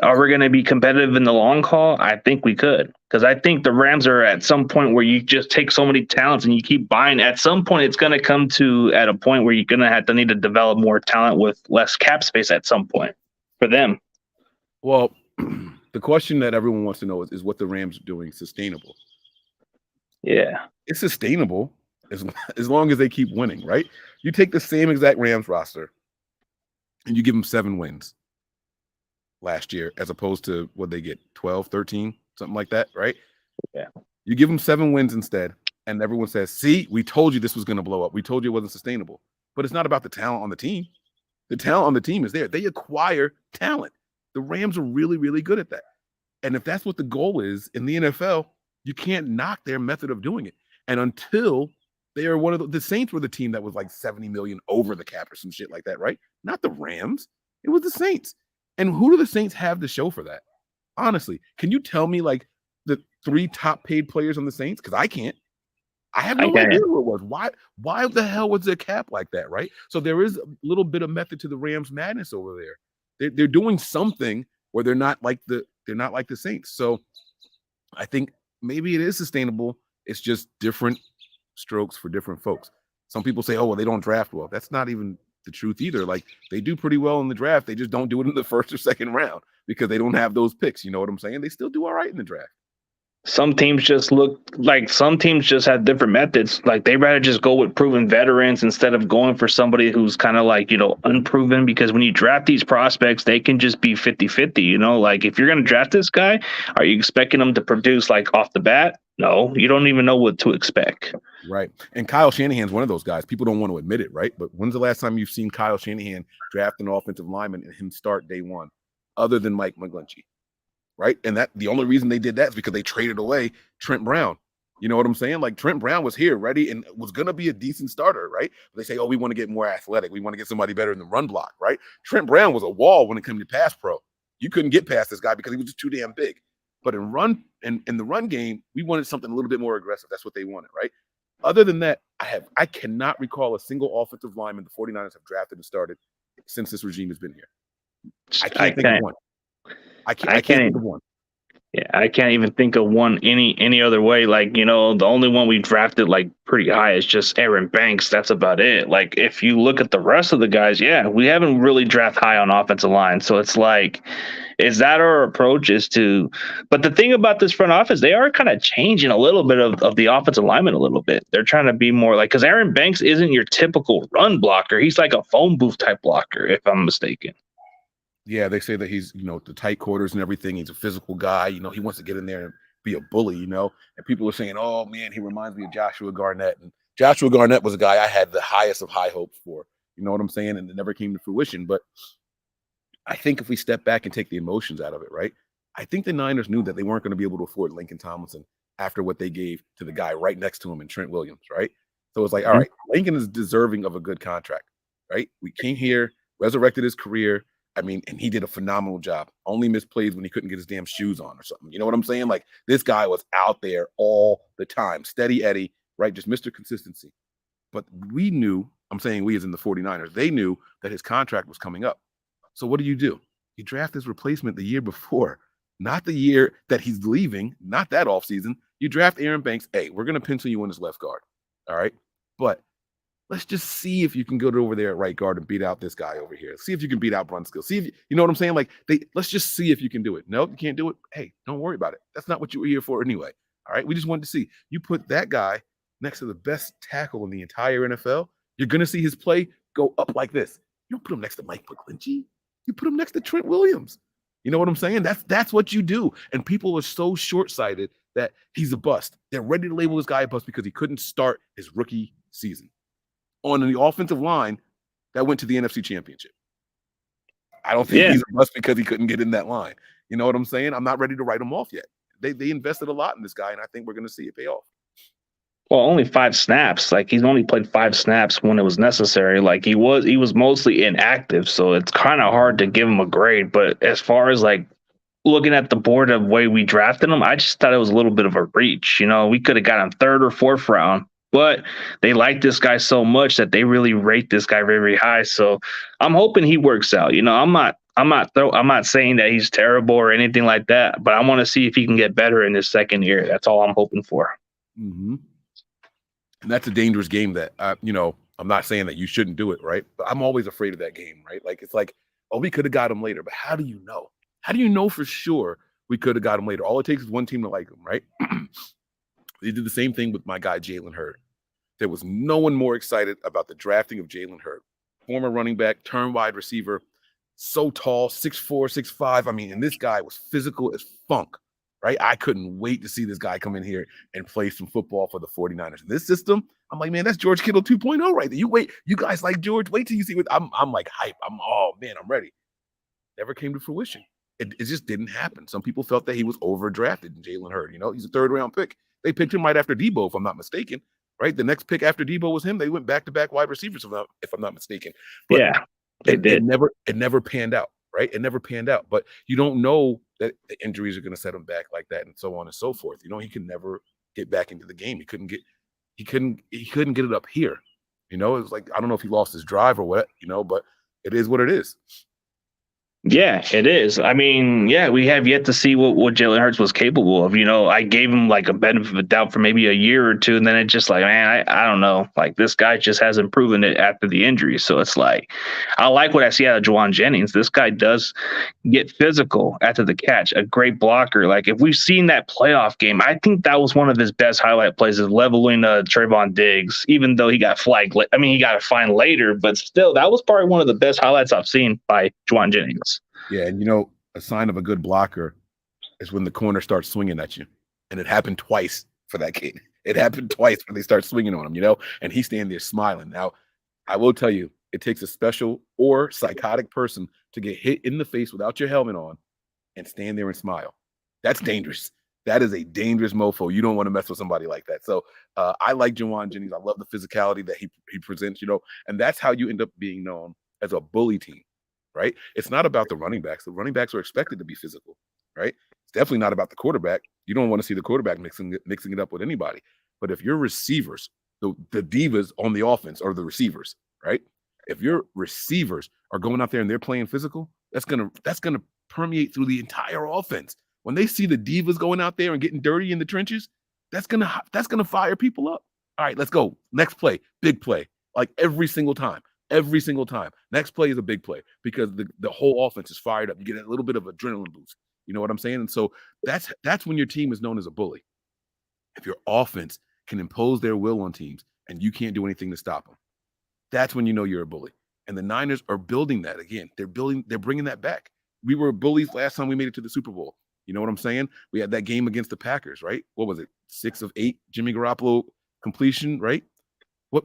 are we going to be competitive in the long haul? I think we could, because I think the Rams are at some point where you just take so many talents and you keep buying. At some point, it's going to come to at a point where you're going to have to need to develop more talent with less cap space at some point for them. Well, the question that everyone wants to know is what the Rams are doing sustainable? Yeah. It's sustainable as long as they keep winning, right? You take the same exact Rams roster and you give them 7 wins last year as opposed to what they get, 12, 13, something like that, right? Yeah. You give them 7 wins instead, and everyone says, see, we told you this was going to blow up. We told you it wasn't sustainable. But it's not about the talent on the team. The talent on the team is there. They acquire talent. The Rams are really, really good at that. And if that's what the goal is in the NFL, you can't knock their method of doing it. And until they are one of the Saints were the team that was like 70 million over the cap or some shit like that, right? Not the Rams. It was the Saints. And who do the Saints have to show for that? Honestly, can you tell me like the 3 top paid players on the Saints? Because I can't. I have no idea who it was. Why the hell was their cap like that, right? So there is a little bit of method to the Rams madness over there. They're doing something where they're not like the Saints. So I think maybe it is sustainable. It's just different strokes for different folks. Some people say, oh, well, they don't draft well. That's not even the truth either. Like they do pretty well in the draft. They just don't do it in the first or second round because they don't have those picks. You know what I'm saying? They still do all right in the draft. Some teams just have different methods. Like they rather just go with proven veterans instead of going for somebody who's kind of like, you know, unproven, because when you draft these prospects, they can just be 50-50, you know, like if you're going to draft this guy, are you expecting them to produce like off the bat? No, you don't even know what to expect. Right. And Kyle Shanahan's one of those guys. People don't want to admit it, right? But when's the last time you've seen Kyle Shanahan draft an offensive lineman and him start day one, other than Mike McGlinchey? Right. And that the only reason they did that is because they traded away Trent Brown. You know what I'm saying? Like Trent Brown was here ready and was going to be a decent starter. Right. But they say, oh, we want to get more athletic. We want to get somebody better in the run block. Right. Trent Brown was a wall when it came to pass pro. You couldn't get past this guy because he was just too damn big. But in the run game, we wanted something a little bit more aggressive. That's what they wanted. Right. Other than that, I cannot recall a single offensive lineman the 49ers have drafted and started since this regime has been here. I can't think of one. I can't think of one. Yeah, I can't even think of one any other way. Like, you know, the only one we drafted like pretty high is just Aaron Banks. That's about it. Like, if you look at the rest of the guys, yeah, we haven't really drafted high on offensive line. So it's like, is that our approach but the thing about this front office, they are kind of changing a little bit of the offensive lineman a little bit. They're trying to be more like, because Aaron Banks isn't your typical run blocker. He's like a phone booth type blocker, if I'm mistaken. Yeah, they say that he's, you know, the tight quarters and everything. He's a physical guy. You know, he wants to get in there and be a bully, you know. And people are saying, oh, man, he reminds me of Joshua Garnett. And Joshua Garnett was a guy I had the highest of high hopes for. You know what I'm saying? And it never came to fruition. But I think if we step back and take the emotions out of it, right, I think the Niners knew that they weren't going to be able to afford Lincoln Tomlinson after what they gave to the guy right next to him in Trent Williams, right? So it's like, all right, Lincoln is deserving of a good contract, right? We came here, resurrected his career. I mean, and he did a phenomenal job. Only missed plays when he couldn't get his damn shoes on or something. You know what I'm saying? Like, this guy was out there all the time. Steady Eddie, right? Just Mr. Consistency. But we knew, I'm saying we as in the 49ers, they knew that his contract was coming up. So what do? You draft his replacement the year before, not the year that he's leaving, not that offseason. You draft Aaron Banks. Hey, we're going to pencil you in as left guard. All right? But let's just see if you can go over there at right guard and beat out this guy over here. See if you can beat out Brunskill. See if you know what I'm saying? Like let's just see if you can do it. Nope, you can't do it. Hey, don't worry about it. That's not what you were here for anyway. All right. We just wanted to see. You put that guy next to the best tackle in the entire NFL, you're gonna see his play go up like this. You don't put him next to Mike McGlinchey. You put him next to Trent Williams. You know what I'm saying? That's what you do. And people are so short-sighted that he's a bust. They're ready to label this guy a bust because he couldn't start his rookie season. On the offensive line that went to the NFC Championship. I don't think he's a bust because he couldn't get in that line. You know what I'm saying? I'm not ready to write him off yet. They invested a lot in this guy, and I think we're going to see it pay off. Well, only 5 snaps. Like, he's only played 5 snaps when it was necessary. Like, he was mostly inactive, so it's kind of hard to give him a grade. But as far as like looking at the board of the way we drafted him, I just thought it was a little bit of a reach. You know, we could have got him 3rd or 4th round, but they like this guy so much that they really rate this guy very, very high. So I'm hoping he works out. You know, I'm not saying that he's terrible or anything like that, but I want to see if he can get better in his second year. That's all I'm hoping for. Mm-hmm. And that's a dangerous game that, you know, I'm not saying that you shouldn't do it, right? But I'm always afraid of that game, right? Like, it's like, oh, we could have got him later, but how do you know? How do you know for sure we could have got him later? All it takes is one team to like him, right? They did the same thing with my guy, Jalen Hurd. There was no one more excited about the drafting of Jalen Hurd. Former running back, turn wide receiver, so tall, 6'4", 6'5". I mean, and this guy was physical as funk. Right? I couldn't wait to see this guy come in here and play some football for the 49ers. In this system, I'm like, man, that's George Kittle 2.0 right there. You guys like George, wait till you see what I'm like hype. I'm ready. Never came to fruition. It just didn't happen. Some people felt that he was overdrafted in Jalen Hurd. You know, he's a 3rd round pick. They picked him right after Debo, if I'm not mistaken. Right? The next pick after Debo was him. They went back-to-back wide receivers, if I'm not mistaken. But yeah, they did. It never panned out. Right? It never panned out. But you don't know that the injuries are going to set him back like that and so on and so forth. You know, he can never get back into the game. He couldn't get it up here. You know, it was like, I don't know if he lost his drive or what, you know, but it is what it is. Yeah, it is. I mean, yeah, we have yet to see what Jalen Hurts was capable of. You know, I gave him like a benefit of the doubt for maybe a year or two, and then it's just like, man, I don't know. Like, this guy just hasn't proven it after the injury. So it's like, I like what I see out of Juwan Jennings. This guy does get physical after the catch, a great blocker. Like, if we've seen that playoff game, I think that was one of his best highlight plays, is leveling Trayvon Diggs, even though he got flagged. I mean, he got a fine later, but still, that was probably one of the best highlights I've seen by Juwan Jennings. Yeah, and you know, a sign of a good blocker is when the corner starts swinging at you. And it happened twice for that kid. It happened twice when they start swinging on him, you know, and he's standing there smiling. Now, I will tell you, it takes a special or psychotic person to get hit in the face without your helmet on and stand there and smile. That's dangerous. That is a dangerous mofo. You don't want to mess with somebody like that. So I like Juwan Jennings. I love the physicality that he presents, you know, and that's how you end up being known as a bully team. Right? It's not about the running backs. The running backs are expected to be physical, right? It's definitely not about the quarterback. You don't want to see the quarterback mixing it up with anybody. But if your receivers, the divas on the offense are the receivers, right? If your receivers are going out there and they're playing physical, that's gonna permeate through the entire offense. When they see the divas going out there and getting dirty in the trenches, that's gonna fire people up. All right, let's go. Next play, big play, like every single time. Every single time. Next play is a big play because the whole offense is fired up. You get a little bit of adrenaline boost. You know what I'm saying? And so that's when your team is known as a bully. If your offense can impose their will on teams and you can't do anything to stop them, that's when you know you're a bully. And the Niners are building that again. They're bringing that back. We were bullies last time we made it to the Super Bowl. You know what I'm saying? We had that game against the Packers, right? What was it? 6 of 8 Jimmy Garoppolo completion, right?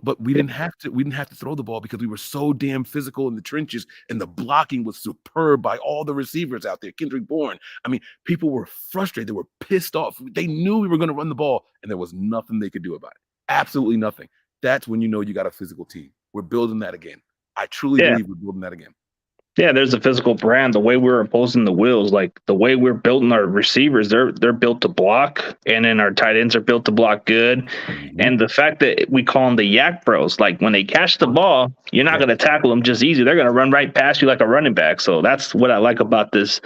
But we didn't have to throw the ball because we were so damn physical in the trenches, and the blocking was superb by all the receivers out there. Kendrick Bourne. I mean, people were frustrated. They were pissed off. They knew we were going to run the ball, and there was nothing they could do about it. Absolutely nothing. That's when you know you got a physical team. We're building that again. I truly believe we're building that again. Yeah, there's a physical brand. The way we're opposing the wheels, like the way we're building our receivers, they're built to block, and then our tight ends are built to block good. Mhm. And the fact that we call them the yak bros, like when they catch the ball, you're not Yeah. going to tackle them just easy. They're going to run right past you like a running back. So that's what I like about this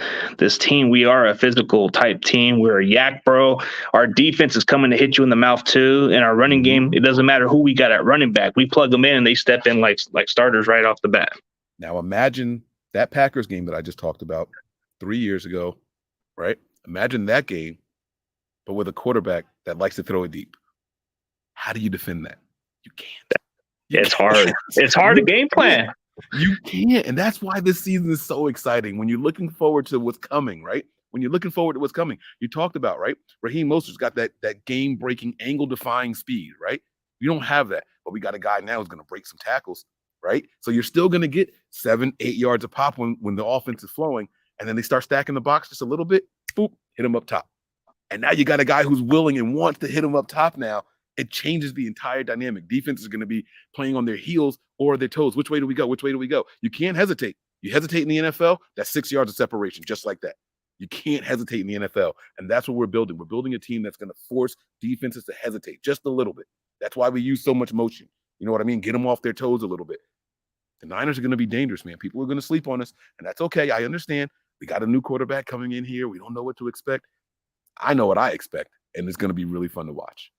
team. We are a physical type team. We're a yak bro. Our defense is coming to hit you in the mouth too. In our running Mhm. game, it doesn't matter who we got at running back. We plug them in and they step in like starters right off the bat. Now imagine that Packers game that I just talked about 3 years ago, right? Imagine that game, but with a quarterback that likes to throw it deep. How do you defend that? You can't. You It's can't. hard. It's hard to You game can't. plan. You can't. And that's why this season is so exciting. When you're looking forward to what's coming, right? When you're looking forward to what's coming, you talked about, right? Raheem Mostert's got that game-breaking, angle-defying speed, right? You don't have that, but we got a guy now who's going to break some tackles, right? So you're still going to get 7-8 yards a pop when the offense is flowing, and then they start stacking the box just a little bit. Boop, hit him up top. And now you got a guy who's willing and wants to hit him up top now. It changes the entire dynamic. Defense is going to be playing on their heels or their toes. Which way do we go? Which way do we go? You can't hesitate. You hesitate in the NFL, that's 6 yards of separation, just like that. You can't hesitate in the NFL. And that's what we're building. We're building a team that's going to force defenses to hesitate just a little bit. That's why we use so much motion. You know what I mean? Get them off their toes a little bit. The Niners are going to be dangerous, man. People are going to sleep on us, and that's okay. I understand. We got a new quarterback coming in here. We don't know what to expect. I know what I expect, and it's going to be really fun to watch.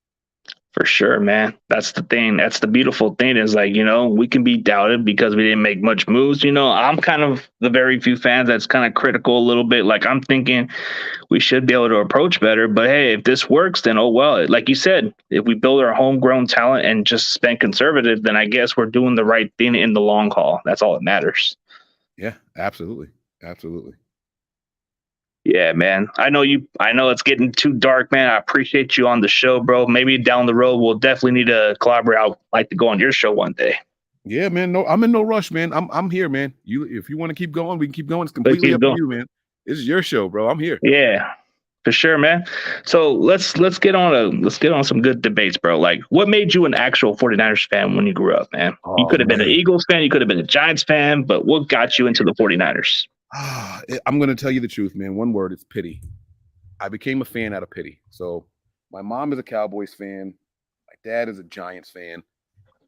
For sure, man. That's the thing. That's the beautiful thing is like, we can be doubted because we didn't make much moves. I'm kind of the very few fans that's kind of critical a little bit. Like I'm thinking we should be able to approach better. But hey, if this works, then oh well. Like you said, if we build our homegrown talent and just spend conservative, then I guess we're doing the right thing in the long haul. That's all that matters. Yeah, absolutely. Absolutely. Yeah, man. I know it's getting too dark, man. I appreciate you on the show, bro. Maybe down the road we'll definitely need to collaborate. I'd like to go on your show one day. Yeah, man. No, I'm in no rush, man. I'm here, man. If you want to keep going, we can keep going. It's Let's completely keep up to going. you, man. This is your show, bro. I'm here. Yeah, for sure, man. So let's get on some good debates, bro. Like what made you an actual 49ers fan when you grew up, man? You Oh could have been an man. Eagles fan, you could have been a Giants fan, but what got you into the 49ers? I'm gonna tell you the truth, man. One word, it's pity. I became a fan out of pity. So my mom is a Cowboys fan, my dad is a Giants fan,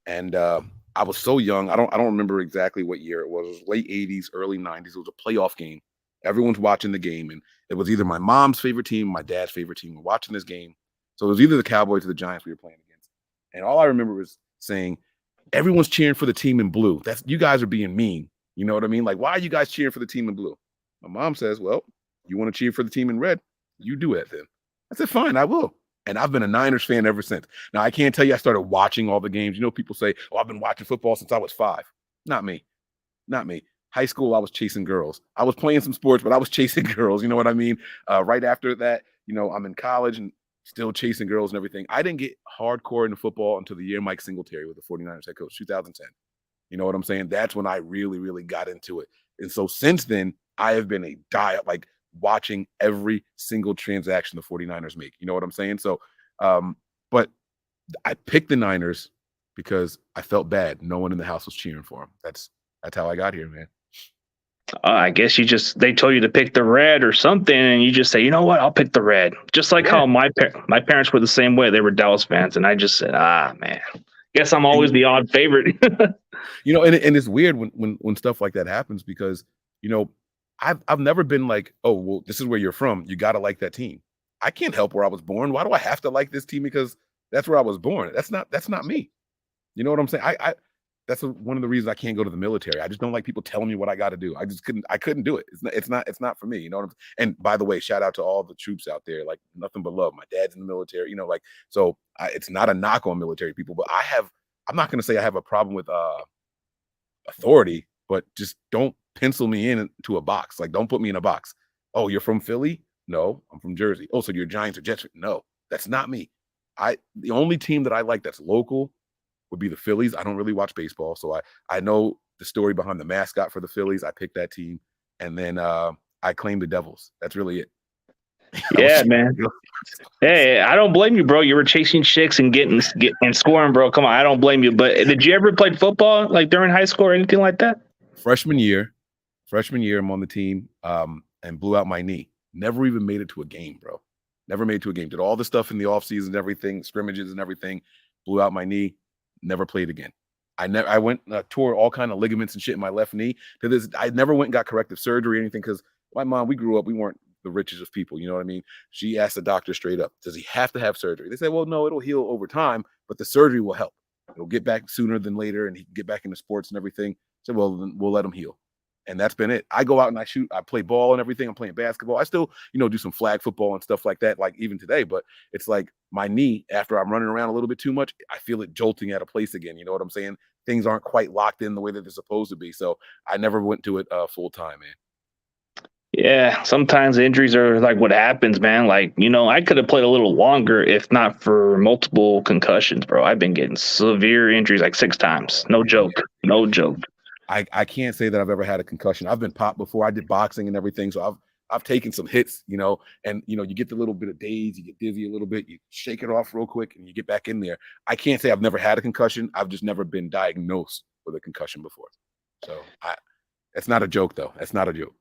and I was so young. I don't remember exactly what year it was. It was late 80s, early 90s. It was a playoff game. Everyone's watching the game, and it was either my mom's favorite team, my dad's favorite team. We're watching this game. So it was either the Cowboys or the Giants we were playing against. And all I remember was saying, everyone's cheering for the team in blue. That's you guys are being mean. You know what I mean? Like, why are you guys cheering for the team in blue? My mom says, well, you want to cheer for the team in red? You do it then. I said, fine, I will. And I've been a Niners fan ever since. Now, I can't tell you I started watching all the games. People say, oh, I've been watching football since I was 5. Not me. Not me. High school, I was chasing girls. I was playing some sports, but I was chasing girls. You know what I mean? Right after that, I'm in college and still chasing girls and everything. I didn't get hardcore into football until the year Mike Singletary was the 49ers head coach, 2010. You know what I'm saying? That's when I really, really got into it. And so since then, I have been a diet, like watching every single transaction the 49ers make. You know what I'm saying? So, but I picked the Niners because I felt bad. No one in the house was cheering for them. That's how I got here, man. I guess they told you to pick the red or something, and you just say, you know what, I'll pick the red. Just like how my parents were the same way. They were Dallas fans, and I just said, man, guess I'm always the odd favorite. And it's weird when stuff like that happens because I've never been like, oh well, this is where you're from, you got to like that team. I can't help where I was born. Why do I have to like this team because that's where I was born? That's not me. You know what I'm saying? That's one of the reasons I can't go to the military. I just don't like people telling me what I got to do. I couldn't do it. It's not for me. You know what I'm saying? And by the way, shout out to all the troops out there. Like nothing but love. My dad's in the military. So it's not a knock on military people, but I'm not going to say I have a problem with authority, but just don't pencil me into a box. Like don't put me in a box. Oh, you're from Philly? No, I'm from Jersey. Oh, so you're Giants or Jets? No, that's not me. The only team that I like that's local would be the Phillies. I don't really watch baseball, so I know the story behind the mascot for the Phillies. I picked that team, and then I claim the Devils. That's really it. Yeah, man. Hey, I don't blame you, bro. You were chasing chicks and getting and scoring, bro. Come on, I don't blame you. But did you ever play football like during high school or anything like that? Freshman year, Freshman year, I'm on the team and blew out my knee. Never even made it to a game, bro. Never made it to a game. Did all the stuff in the offseason and everything, scrimmages and everything. Blew out my knee. Never played again. I went tore all kind of ligaments and shit in my left knee. To this, I never went and got corrective surgery or anything because my mom, we grew up, we weren't the richest of people. You know what I mean? She asked the doctor straight up, does he have to have surgery? They said, well, no, it'll heal over time, but the surgery will help. It'll get back sooner than later and he can get back into sports and everything. So, well, then we'll let him heal. And that's been it. I go out and I shoot. I play ball and everything. I'm playing basketball. I still, do some flag football and stuff like that, like even today. But it's like my knee, after I'm running around a little bit too much, I feel it jolting out of place again. You know what I'm saying? Things aren't quite locked in the way that they're supposed to be. So I never went to it full time, man. Yeah, sometimes injuries are like what happens, man. Like, I could have played a little longer if not for multiple concussions, bro. I've been getting severe injuries like 6 times. No joke. No joke. I can't say that I've ever had a concussion. I've been popped before. I did boxing and everything. So I've taken some hits, and you get the little bit of daze, you get dizzy a little bit, you shake it off real quick and you get back in there. I can't say I've never had a concussion. I've just never been diagnosed with a concussion before. So it's not a joke though. That's not a joke.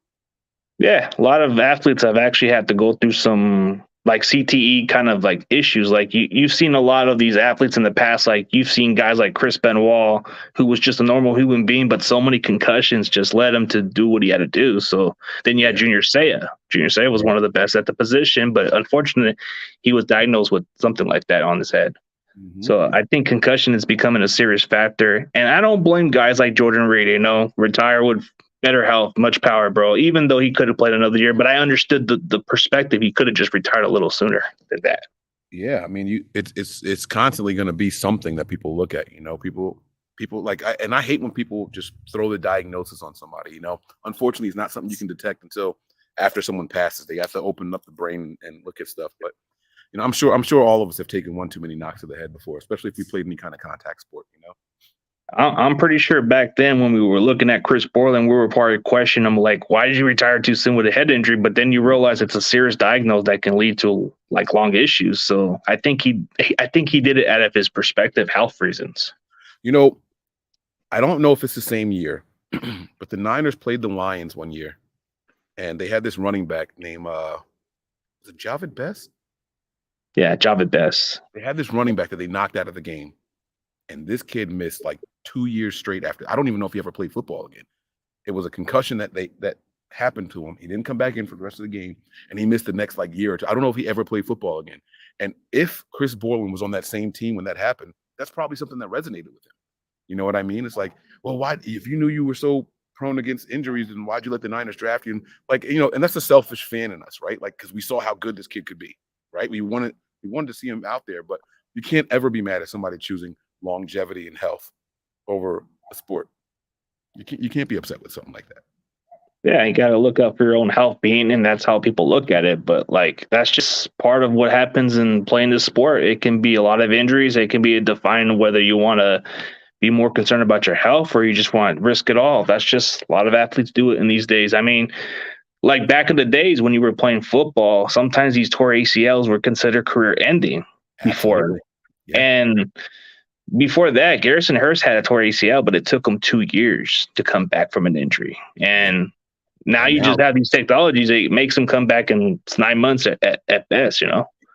Yeah, a lot of athletes have actually had to go through some like CTE kind of like issues. Like you've seen a lot of these athletes in the past. Like you've seen guys like Chris Benoit, who was just a normal human being, but so many concussions just led him to do what he had to do. So then you had Junior Seau. Junior Seau was one of the best at the position, but unfortunately, he was diagnosed with something like that on his head. Mm-hmm. So I think concussion is becoming a serious factor. And I don't blame guys like Jordan Reed, retire with better health, much power, bro, even though he could have played another year. But I understood the perspective. He could have just retired a little sooner than that. Yeah, I mean, it's constantly going to be something that people look at. People like, I hate when people just throw the diagnosis on somebody. Unfortunately, it's not something you can detect until after someone passes. They have to open up the brain and look at stuff. But I'm sure all of us have taken one too many knocks to the head before, especially if we played any kind of contact sport. I'm pretty sure back then when we were looking at Chris Borland, we were probably questioning him like, why did you retire too soon with a head injury? But then you realize it's a serious diagnosis that can lead to like long issues. So I think he did it out of his perspective, health reasons. I don't know if it's the same year, but the Niners played the Lions one year, and they had this running back named was it Javid Best? Yeah, Javid Best. They had this running back that they knocked out of the game. And this kid missed like 2 years straight after. I don't even know if he ever played football again. It was a concussion that happened to him. He didn't come back in for the rest of the game, and he missed the next like year or two. I don't know if he ever played football again. And if Chris Borland was on that same team when that happened, that's probably something that resonated with him. You know what I mean? It's like, well, why? If you knew you were so prone against injuries, then why'd you let the Niners draft you? And like, and that's the selfish fan in us, right? Like, because we saw how good this kid could be, right? We wanted to see him out there, but you can't ever be mad at somebody choosing longevity and health over a sport. You can't be upset with something like that. Yeah, you got to look out for your own health being, and that's how people look at it. But like, that's just part of what happens in playing this sport. It can be a lot of injuries. It can be a define whether you want to be more concerned about your health or you just want to risk it all. That's just a lot of athletes do it in these days. I mean, like back in the days when you were playing football, sometimes these torn ACLs were considered career ending before. Yeah. And before that, Garrison Hurst had a torn ACL, but it took him 2 years to come back from an injury. And now you just have these technologies that makes him come back in 9 months at best,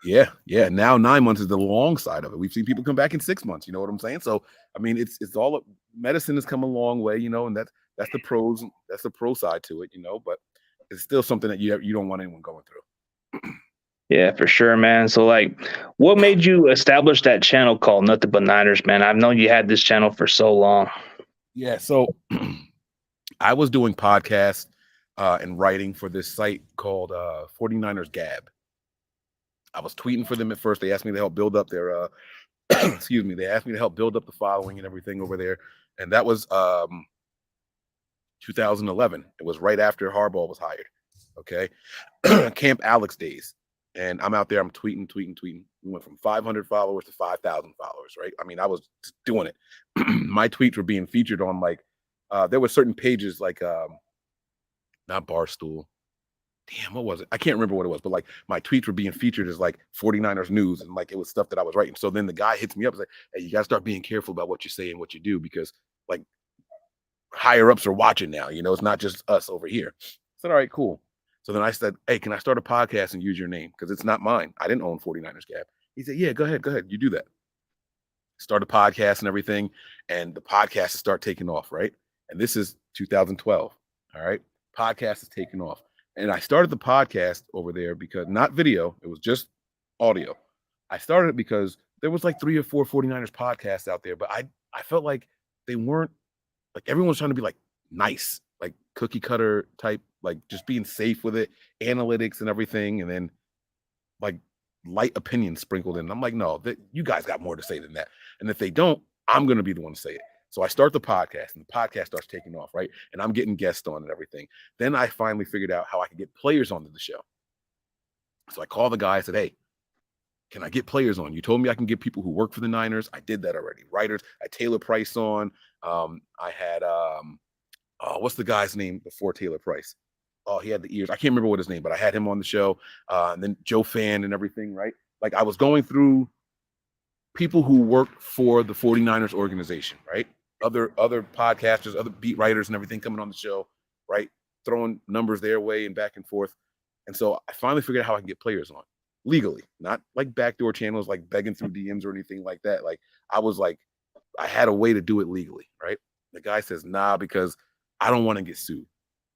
Yeah. Now 9 months is the long side of it. We've seen people come back in 6 months. You know what I'm saying? So I mean, it's all medicine has come a long way, and that's the pros. That's the pro side to it, but it's still something that you don't want anyone going through. Yeah, for sure, man. So, like, what made you establish that channel called Nothing But Niners, man? I've known you had this channel for so long. Yeah, so I was doing podcasts and writing for this site called 49ers Gab. I was tweeting for them at first. They asked me to help build up their excuse me. They asked me to help build up the following and everything over there. And that was 2011. It was right after Harbaugh was hired. Okay. Camp Alex days. And I'm out there, I'm tweeting. We went from 500 followers to 5,000 followers, right? I mean, I was just doing it. My tweets were being featured on there were certain pages like, not Barstool. Damn, what was it? I can't remember what it was, but like my tweets were being featured as like 49ers news and like it was stuff that I was writing. So then the guy hits me up and like, hey, you got to start being careful about what you say and what you do because like higher ups are watching now. You know, it's not just us over here. I said, all right, cool. So then I said, hey, can I start a podcast and use your name? Because it's not mine. I didn't own 49ers Gab. He said, yeah, go ahead. You do that. Start a podcast and everything. And the podcast start taking off, right? And this is 2012. All right. Podcast is taking off. And I started the podcast over there because not video, it was just audio. I started it because there was like 3 or 4 49ers podcasts out there, but I felt like they weren't like everyone's trying to be like nice, like cookie cutter type, like just being safe with it, analytics and everything, and then like light opinions sprinkled in. I'm like, no, you guys got more to say than that. And if they don't, I'm going to be the one to say it. So I start the podcast and the podcast starts taking off, right? And I'm getting guests on and everything. Then I finally figured out how I could get players onto the show. So I called the guy, I said, hey, can I get players on? You told me I can get people who work for the Niners. I did that already. Writers, I Taylor Price on. I had, what's the guy's name before Taylor Price? Oh, he had the ears. I can't remember what his name, but I had him on the show. And then Joe Fan and everything, right? Like I was going through people who work for the 49ers organization, right? Other podcasters, other beat writers and everything coming on the show, right? Throwing numbers their way and back and forth. And so I finally figured out how I can get players on legally, not like backdoor channels, like begging through DMs or anything like that. Like I had a way to do it legally, right? The guy says, nah, because I don't want to get sued.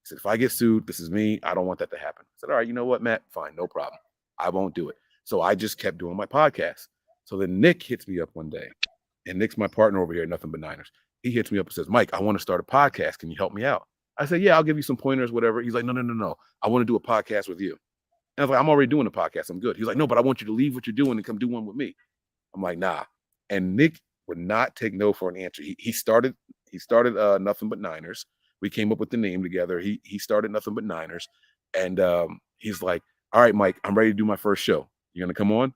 He said, if I get sued, this is me. I don't want that to happen. I said, all right, you know what, Matt? Fine, no problem. I won't do it. So I just kept doing my podcast. So then Nick hits me up one day, and Nick's my partner over here at Nothing But Niners. He hits me up and says, Mike, I want to start a podcast. Can you help me out? I said, yeah, I'll give you some pointers, whatever. He's like, no. I want to do a podcast with you. And I was like, I'm already doing a podcast. I'm good. He's like, no, but I want you to leave what you're doing and come do one with me. I'm like, nah. And Nick would not take no for an answer. He started Nothing But Niners. We came up with the name together. He started Nothing But Niners. And he's like, all right, Mike, I'm ready to do my first show. You're going to come on?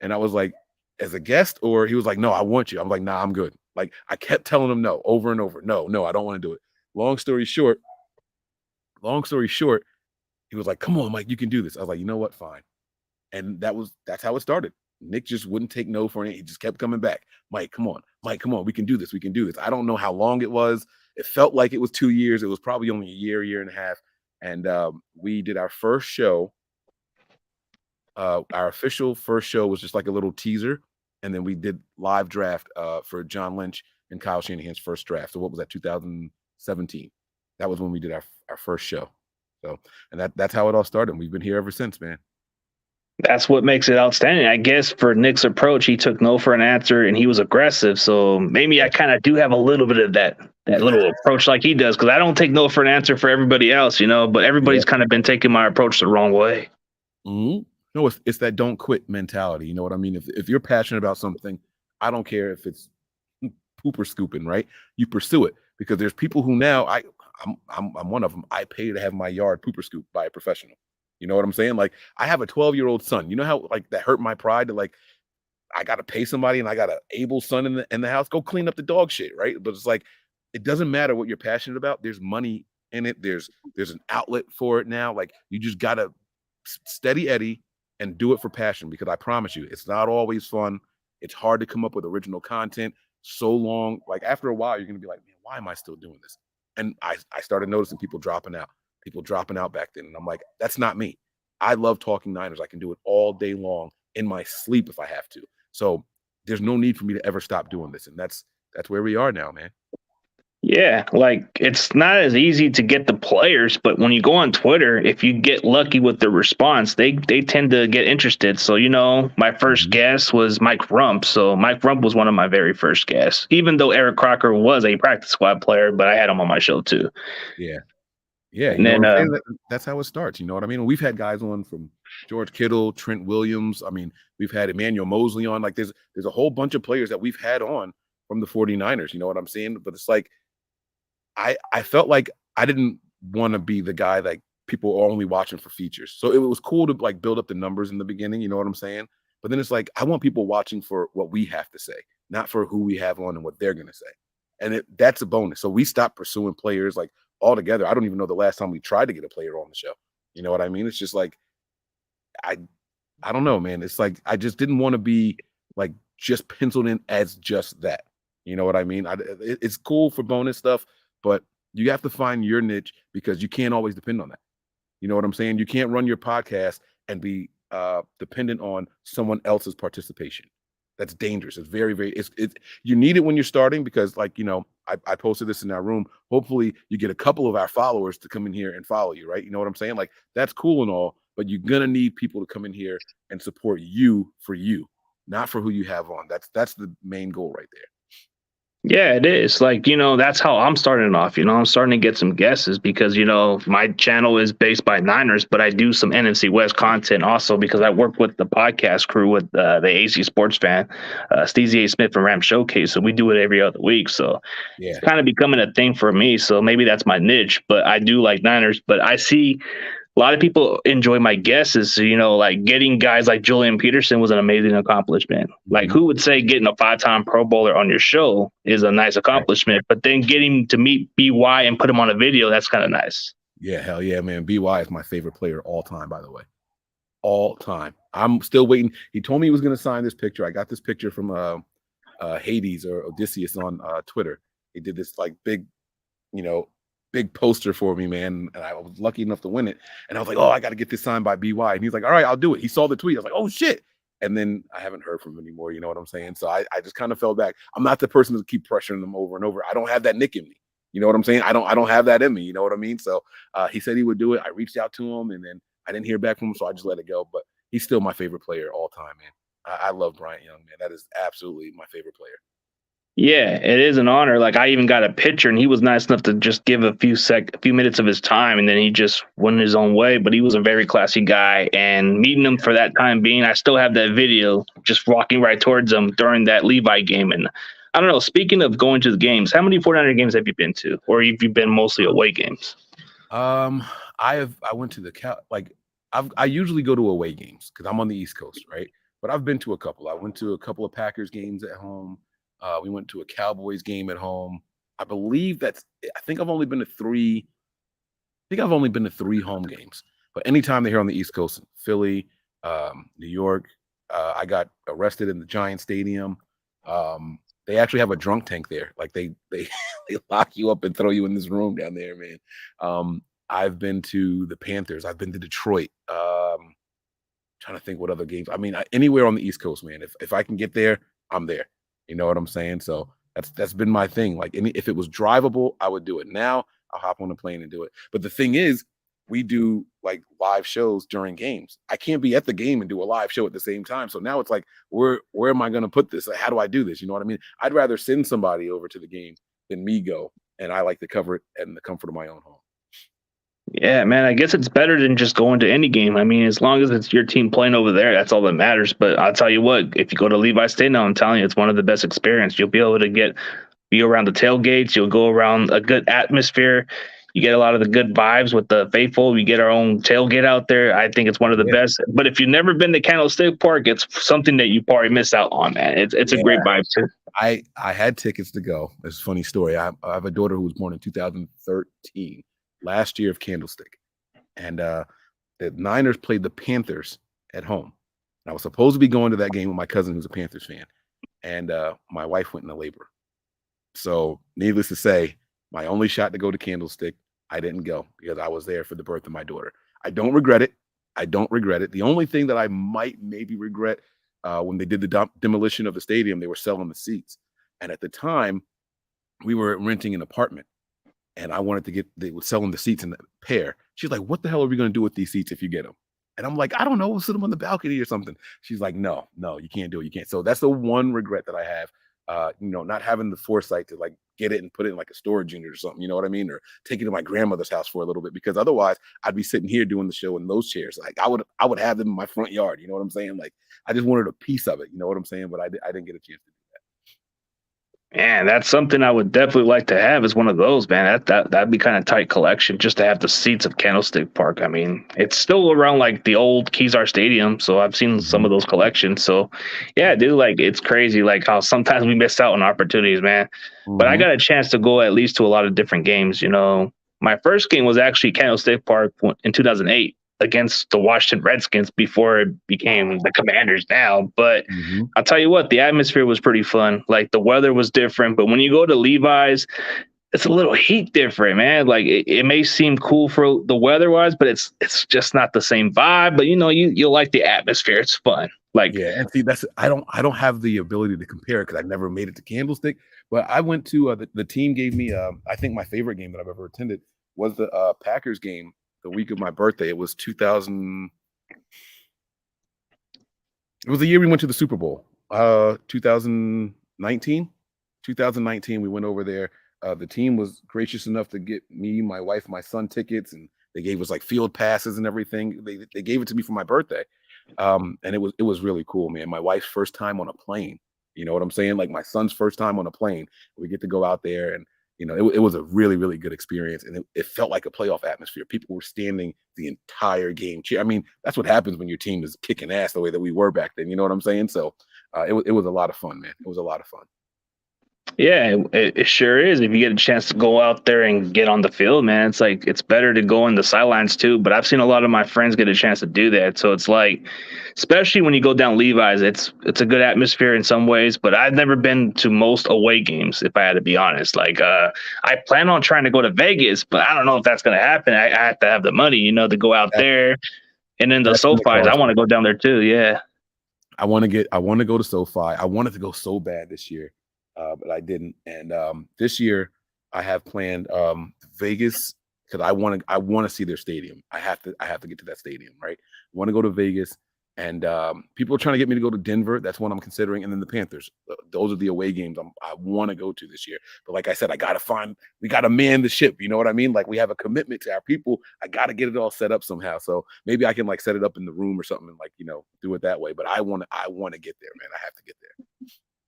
And I was like, as a guest? Or he was like, no, I want you. I'm like, nah, I'm good. Like I kept telling him no over and over. No, I don't want to do it. Long story short, he was like, come on, Mike, you can do this. I was like, you know what? Fine. And that's how it started. Nick just wouldn't take no for it. He just kept coming back. Mike, come on. We can do this. I don't know how long it was. It felt like it was 2 years. It was probably only a year and a half. And we did our first show. Our official first show was just like a little teaser. And then we did live draft for John Lynch and Kyle Shanahan's first draft. So what was that, 2017? That was when we did our first show. So, and that's how it all started. We've been here ever since, man. That's what makes it outstanding. I guess for Nick's approach, he took no for an answer and he was aggressive. So maybe I kind of do have a little bit of that little approach like he does, because I don't take no for an answer for everybody else, but everybody's kind of been taking my approach the wrong way. Mm-hmm. No, it's that don't quit mentality. You know what I mean? If you're passionate about something, I don't care if it's pooper scooping, right? You pursue it, because there's people who now I'm one of them. I pay to have my yard pooper scooped by a professional. You know what I'm saying? Like I have a 12-year-old son. You know how like that hurt my pride to like I got to pay somebody and I got an able son in the house, go clean up the dog shit, right? But it's like it doesn't matter what you're passionate about. There's money in it. There's an outlet for it now. Like you just got to steady Eddie and do it for passion, because I promise you, it's not always fun. It's hard to come up with original content so long. Like after a while, you're going to be like, man, why am I still doing this? And I started noticing people dropping out back then. And I'm like, that's not me. I love talking Niners. I can do it all day long in my sleep if I have to. So there's no need for me to ever stop doing this. And that's where we are now, man. Yeah, like it's not as easy to get the players, but when you go on Twitter, if you get lucky with the response, they tend to get interested. So, my first guest was Mike Rump. So Mike Rump was one of my very first guests, even though Eric Crocker was a practice squad player, but I had him on my show too. Yeah. Yeah. And then that's how it starts. You know what I mean? We've had guys on from George Kittle, Trent Williams. I mean, we've had Emmanuel Mosley on. Like there's a whole bunch of players that we've had on from the 49ers. You know what I'm saying? But it's like, I felt like I didn't want to be the guy that people are only watching for features. So it was cool to like build up the numbers in the beginning, you know what I'm saying? But then it's like, I want people watching for what we have to say, not for who we have on and what they're going to say. And that's a bonus. So we stopped pursuing players like altogether. I don't even know the last time we tried to get a player on the show. You know what I mean? It's just like, I don't know, man. It's like, I just didn't want to be like just penciled in as just that. You know what I mean? It's cool for bonus stuff, but you have to find your niche because you can't always depend on that. You know what I'm saying? You can't run your podcast and be dependent on someone else's participation. That's dangerous. It's very, very, it's you need it when you're starting because, like, you know, I posted this in our room. Hopefully you get a couple of our followers to come in here and follow you, right? You know what I'm saying? Like, that's cool and all, but you're going to need people to come in here and support you for you, not for who you have on. That's the main goal right there. Yeah, it is. Like, you know, that's how I'm starting off. You know, I'm starting to get some guesses because, you know, my channel is based by Niners, but I do some NFC West content also because I work with the podcast crew with the AC Sports Fan, Steezy A. Smith and Ram Showcase. So we do it every other week. So it's kind of becoming a thing for me. So maybe that's my niche, but I do like Niners. But I see a lot of people enjoy my guesses. So, you know, like getting guys like Julian Peterson was an amazing accomplishment. Like, who would say getting a 5-time Pro Bowler on your show is a nice accomplishment, but then getting to meet BY and put him on a video, that's kind of nice. Yeah, hell yeah, man. BY is my favorite player all time, by the way. All time. I'm still waiting. He told me he was going to sign this picture. I got this picture from Hades or Odysseus on Twitter. He did this like big, you know, big poster for me, man, and I was lucky enough to win it. And I was like, oh, I got to get this signed by BY. And he's like, all right, I'll do it. He saw the tweet. I was like, oh shit. And then I haven't heard from him anymore. You know what I'm saying? So I just kind of fell back. I'm not the person to keep pressuring them over and over. I don't have that nick in me. You know what I'm saying? I don't have that in me. You know what I mean? So he said he would do it. I reached out to him, and then I didn't hear back from him, so I just let it go. But he's still my favorite player all time, man. I love Bryant Young, man. That is absolutely my favorite player. Yeah, it is an honor. Like, I even got a picture, and he was nice enough to just give a few minutes of his time, and then he just went his own way. But he was a very classy guy, and meeting him for that time being, I still have that video just walking right towards him during that Levi game. And I don't know, speaking of going to the games, how many 49er games have you been to, or have you been mostly away games? I went to I usually go to away games because I'm on the East Coast, right? But I've been to a couple. I went to a couple of Packers games at home. We went to a Cowboys game at home. I think I've only been to three home games. But anytime they're here on the East Coast, Philly, New York, I got arrested in the Giant Stadium. They actually have a drunk tank there. Like they lock you up and throw you in this room down there, man. I've been to the Panthers. I've been to Detroit. Trying to think what other games. I mean, anywhere on the East Coast, man. If I can get there, I'm there. You know what I'm saying? So that's been my thing. Like, if it was drivable, I would do it. Now I'll hop on a plane and do it. But the thing is, we do like live shows during games. I can't be at the game and do a live show at the same time. So now it's like, where am I going to put this? Like, how do I do this? You know what I mean? I'd rather send somebody over to the game than me go. And I like to cover it in the comfort of my own home. Yeah, man, I guess it's better than just going to any game. I mean, as long as it's your team playing over there, that's all that matters. But I'll tell you what, if you go to Levi Stadium, I'm telling you, it's one of the best experiences. You'll be able to be around the tailgates. You'll go around a good atmosphere. You get a lot of the good vibes with the faithful. We get our own tailgate out there. I think it's one of the best. But if you've never been to Candlestick Park, it's something that you probably miss out on, man. It's a great vibe too. I had tickets to go. It's a funny story. I have a daughter who was born in 2013. Last year of Candlestick, and the Niners played the Panthers at home. And I was supposed to be going to that game with my cousin who's a Panthers fan, and my wife went into labor. So needless to say, my only shot to go to Candlestick, I didn't go because I was there for the birth of my daughter. I don't regret it. The only thing that I might maybe regret when they did the demolition of the stadium, they were selling the seats. And at the time, we were renting an apartment. And I wanted to they were selling the seats in the pair. She's like, what the hell are we going to do with these seats if you get them? And I'm like, I don't know. We'll sit them on the balcony or something. She's like, no, you can't do it. You can't. So that's the one regret that I have, not having the foresight to like get it and put it in like a storage unit or something. You know what I mean? Or take it to my grandmother's house for a little bit, because otherwise I'd be sitting here doing the show in those chairs. Like I would have them in my front yard. You know what I'm saying? Like I just wanted a piece of it. You know what I'm saying? But I didn't get a chance to do that. Man, that's something I would definitely like to have, is one of those, man. That'd be kind of tight collection just to have the seats of Candlestick Park. I mean, it's still around like the old Kezar Stadium, so I've seen some of those collections. So yeah, dude, like it's crazy like how sometimes we miss out on opportunities, man. But I got a chance to go at least to a lot of different games. You know, my first game was actually Candlestick Park in 2008. Against the Washington Redskins before it became the Commanders now. But I'll tell you what, the atmosphere was pretty fun. Like the weather was different. But when you go to Levi's, it's a little heat different, man. Like it may seem cool for the weather wise, but it's just not the same vibe. But you like the atmosphere. It's fun. Like Yeah, and see, that's I don't have the ability to compare it because I never made it to Candlestick. But I went to the team gave me I think my favorite game that I've ever attended was the Packers game the week of my birthday. It was 2000. It was the year we went to the Super Bowl. 2019. 2019, we went over there. The team was gracious enough to get me, my wife, my son tickets, and they gave us like field passes and everything. They gave it to me for my birthday. And it was really cool, man. My wife's first time on a plane. You know what I'm saying? Like my son's first time on a plane. We get to go out there and it was a really, really good experience. And it felt like a playoff atmosphere. People were standing the entire game. I mean, that's what happens when your team is kicking ass the way that we were back then. You know what I'm saying? So it was a lot of fun, man. It was a lot of fun. yeah, it sure is. If you get a chance to go out there and get on the field, man, it's like it's better to go in the sidelines too. But I've seen a lot of my friends get a chance to do that. So it's like, especially when you go down Levi's, it's a good atmosphere in some ways. But I've never been to most away games, if I had to be honest. Like I plan on trying to go to Vegas, but I don't know if that's gonna happen. I have to have the money, to go out That's there. And then the that's in the SoFi's, I cards, want to man. go down there too. Yeah. I want to go to SoFi. I wanted to go so bad this year, but I didn't. And this year, I have planned Vegas because I want to see their stadium. I have to get to that stadium, right? I want to go to Vegas, and people are trying to get me to go to Denver. That's one I'm considering, and then the Panthers. Those are the away games I want to go to this year. But like I said, we got to man the ship. You know what I mean? Like we have a commitment to our people. I got to get it all set up somehow. So maybe I can like set it up in the room or something and like do it that way. But I want to get there, man. I have to get there.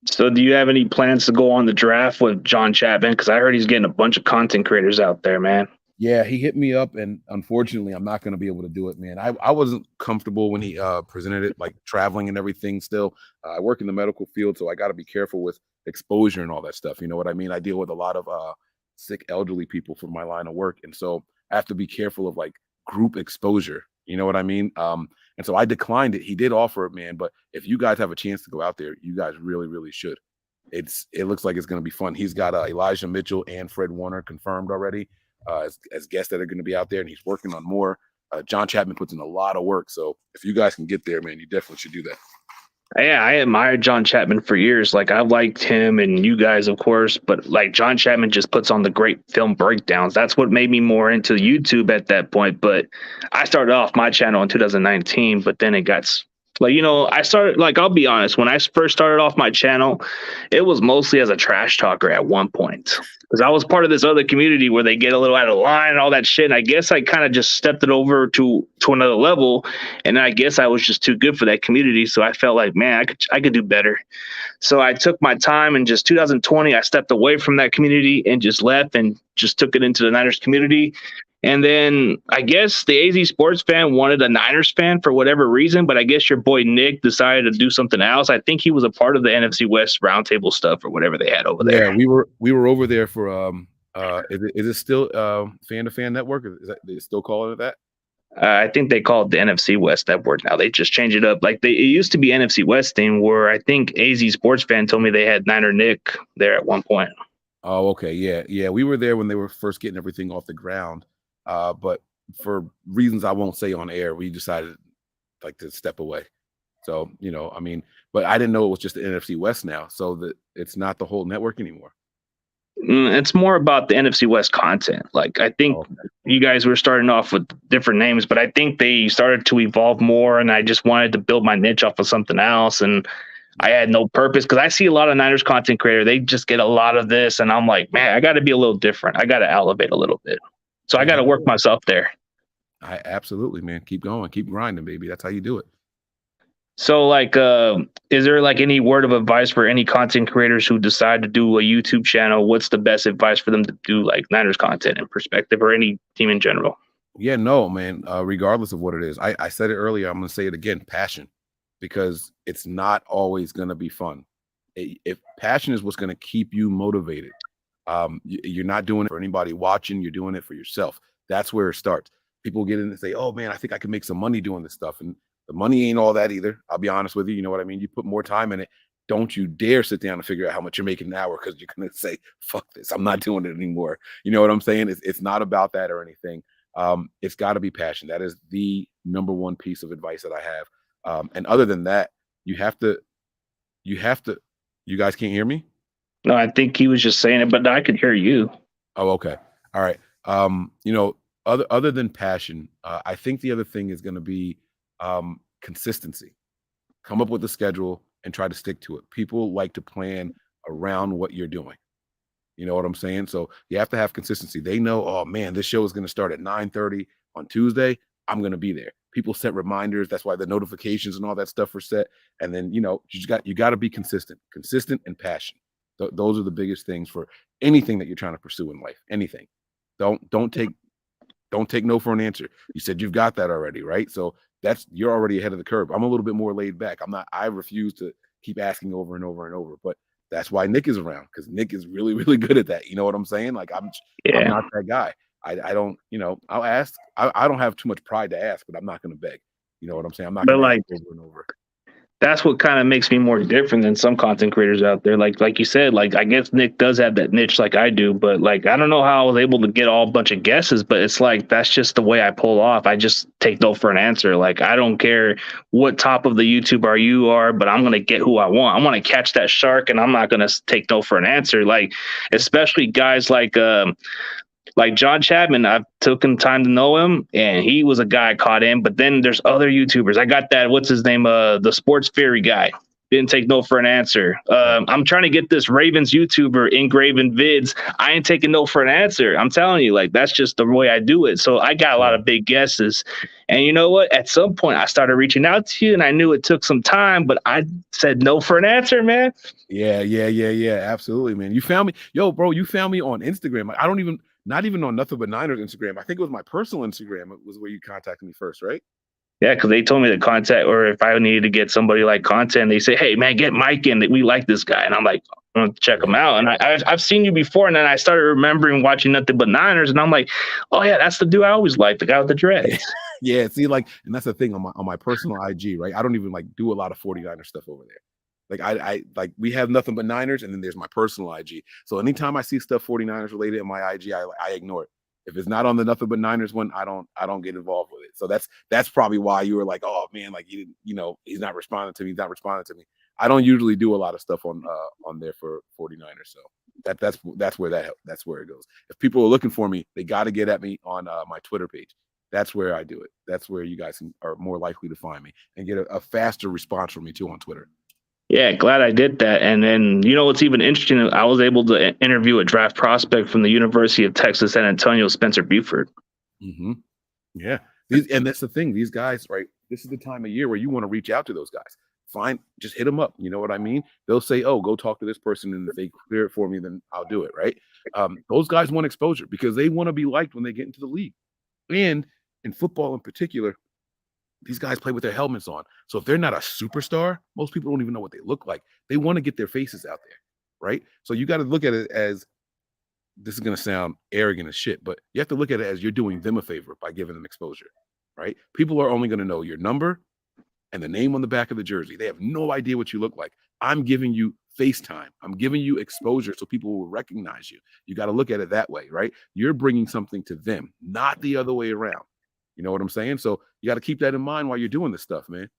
So do you have any plans to go on the draft with John Chapman? Because I heard he's getting a bunch of content creators out there, man. Yeah, he hit me up, and unfortunately, I'm not going to be able to do it, man. I wasn't comfortable when he presented it, like traveling and everything. Still, I work in the medical field, so I got to be careful with exposure and all that stuff. You know what I mean? I deal with a lot of sick elderly people for my line of work, and so I have to be careful of like group exposure. You know what I mean? And so I declined it. He did offer it, man. But if you guys have a chance to go out there, you guys really, really should. It looks like it's going to be fun. He's got Elijah Mitchell and Fred Warner confirmed already as guests that are going to be out there, and he's working on more. John Chapman puts in a lot of work, so if you guys can get there, man, you definitely should do that. Yeah, I admired John Chapman for years. Like I liked him and you guys, of course, but like John Chapman just puts on the great film breakdowns. That's what made me more into YouTube at that point. But I started off my channel in 2019, but then it got like, I started, like, I'll be honest, when I first started off my channel, it was mostly as a trash talker at one point. Because I was part of this other community where they get a little out of line and all that shit. And I guess I kind of just stepped it over to another level. And I guess I was just too good for that community. So I felt like, man, I could do better. So I took my time and just 2020, I stepped away from that community and just left and just took it into the Niners community. And then I guess the AZ Sports fan wanted a Niners fan for whatever reason, but I guess your boy Nick decided to do something else. I think he was a part of the NFC West roundtable stuff or whatever they had over Yeah, there. we were over there for is it still fan to fan network? Is that they still call it that? I think they call it the NFC West network now. They just changed it up. Like it used to be NFC West thing, where I think AZ Sports fan told me they had Niner Nick there at one point. Oh, okay, yeah. We were there when they were first getting everything off the ground, but for reasons I won't say on air, we decided like to step away. So I mean, but I didn't know it was just the NFC West now, so that it's not the whole network anymore. It's more about the NFC West content. Like I think Oh, okay. you guys were starting off with different names, but I think they started to evolve more, and I just wanted to build my niche off of something else. And I had no purpose because I see a lot of Niners content creator. They just get a lot of this, and I'm like, man, I got to be a little different. I got to elevate a little bit. So I got Yeah, to work myself there. I absolutely, man. Keep going, keep grinding, baby. That's how you do it. So like, is there like any word of advice for any content creators who decide to do a YouTube channel? What's the best advice for them to do like Niners content in perspective, or any team in general? Yeah, no, man. Regardless of what it is, I said it earlier. I'm going to say it again. Passion, because it's not always going to be fun. If passion is what's going to keep you motivated, you're not doing it for anybody watching. You're doing it for yourself. That's where it starts. People get in and say, "Oh man, I think I can make some money doing this stuff," and the money ain't all that either. I'll be honest with you. You know what I mean? You put more time in it, don't you dare sit down and figure out how much you're making an hour because you're going to say, fuck this. I'm not doing it anymore. You know what I'm saying? It's not about that or anything. It's got to be passion. That is the number one piece of advice that I have. And other than that, you have to, you guys can't hear me? No, I think he was just saying it, but I could hear you. Oh, okay. All right. Other than passion, I think the other thing is going to be consistency. Come up with a schedule and try to stick to it. People like to plan around what you're doing. You know what I'm saying? So you have to have consistency. They know, oh man, this show is going to start at 9:30 on Tuesday. I'm going to be there. People set reminders. That's why the notifications and all that stuff are set. And then, you got to be consistent and passion. Those are the biggest things for anything that you're trying to pursue in life. Anything. Don't take no for an answer. You said you've got that already, right? So you're already ahead of the curve. I'm a little bit more laid back. I refuse to keep asking over and over and over, but that's why Nick is around, because Nick is really, really good at that. You know what I'm saying? Like I'm not that guy. I don't, I'll ask. I don't have too much pride to ask, but I'm not going to beg. You know what I'm saying? I'm not going to ask over and over. That's what kind of makes me more different than some content creators out there. Like you said, like I guess Nick does have that niche like I do, but like I don't know how I was able to get all a bunch of guesses, but it's like that's just the way I pull off. I just take no for an answer. Like I don't care what top of the YouTuber you are, but I'm gonna get who I want. I want to catch that shark, and I'm not gonna take no for an answer. Like especially guys like John Chapman, I've taken time to know him, and he was a guy I caught in. But then there's other YouTubers. I got that, what's his name? The Sports Fairy guy. Didn't take no for an answer. I'm trying to get this Ravens YouTuber Engraven Vids. I ain't taking no for an answer. I'm telling you, like, that's just the way I do it. So I got a lot of big guesses. And you know what? At some point, I started reaching out to you, and I knew it took some time, but I said no for an answer, man. Yeah. Absolutely, man. You found me. Yo, bro, you found me on Instagram. I don't even, not even on Nothing But Niners Instagram. I think it was my personal Instagram. It was where you contacted me first, right? Yeah, because they told me to contact, or if I needed to get somebody like content, they say, hey, man, get Mike in. We like this guy. And I'm like, I'm going to check him out. And I've seen you before. And then I started remembering watching Nothing But Niners. And I'm like, oh, yeah, that's the dude I always liked, the guy with the dreads. Yeah, see, like, and that's the thing on my personal IG, right? I don't even like do a lot of 49er stuff over there. Like I like we have Nothing But Niners, and then there's my personal IG. So anytime I see stuff 49ers related in my IG, I ignore it. If it's not on the Nothing But Niners one, I don't get involved with it. So that's probably why you were like, oh man, like he's not responding to me. He's not responding to me. I don't usually do a lot of stuff on there for 49ers. So that's where it goes. If people are looking for me, they got to get at me on my Twitter page. That's where I do it. That's where you guys are more likely to find me and get a faster response from me too on Twitter. Yeah, glad I did that. And then, what's even interesting, I was able to interview a draft prospect from the University of Texas San Antonio, Spencer Buford. Mm-hmm. Yeah. And that's the thing. These guys, right, this is the time of year where you want to reach out to those guys. Just hit them up. You know what I mean? They'll say, oh, go talk to this person. And if they clear it for me, then I'll do it, right? Those guys want exposure because they want to be liked when they get into the league. And in football in particular, these guys play with their helmets on. So if they're not a superstar, most people don't even know what they look like. They want to get their faces out there, right? So you got to look at it as, this is going to sound arrogant as shit, but you have to look at it as you're doing them a favor by giving them exposure, right? People are only going to know your number and the name on the back of the jersey. They have no idea what you look like. I'm giving you FaceTime. I'm giving you exposure so people will recognize you. You got to look at it that way, right? You're bringing something to them, not the other way around. You know what I'm saying? So you got to keep that in mind while you're doing this stuff, man.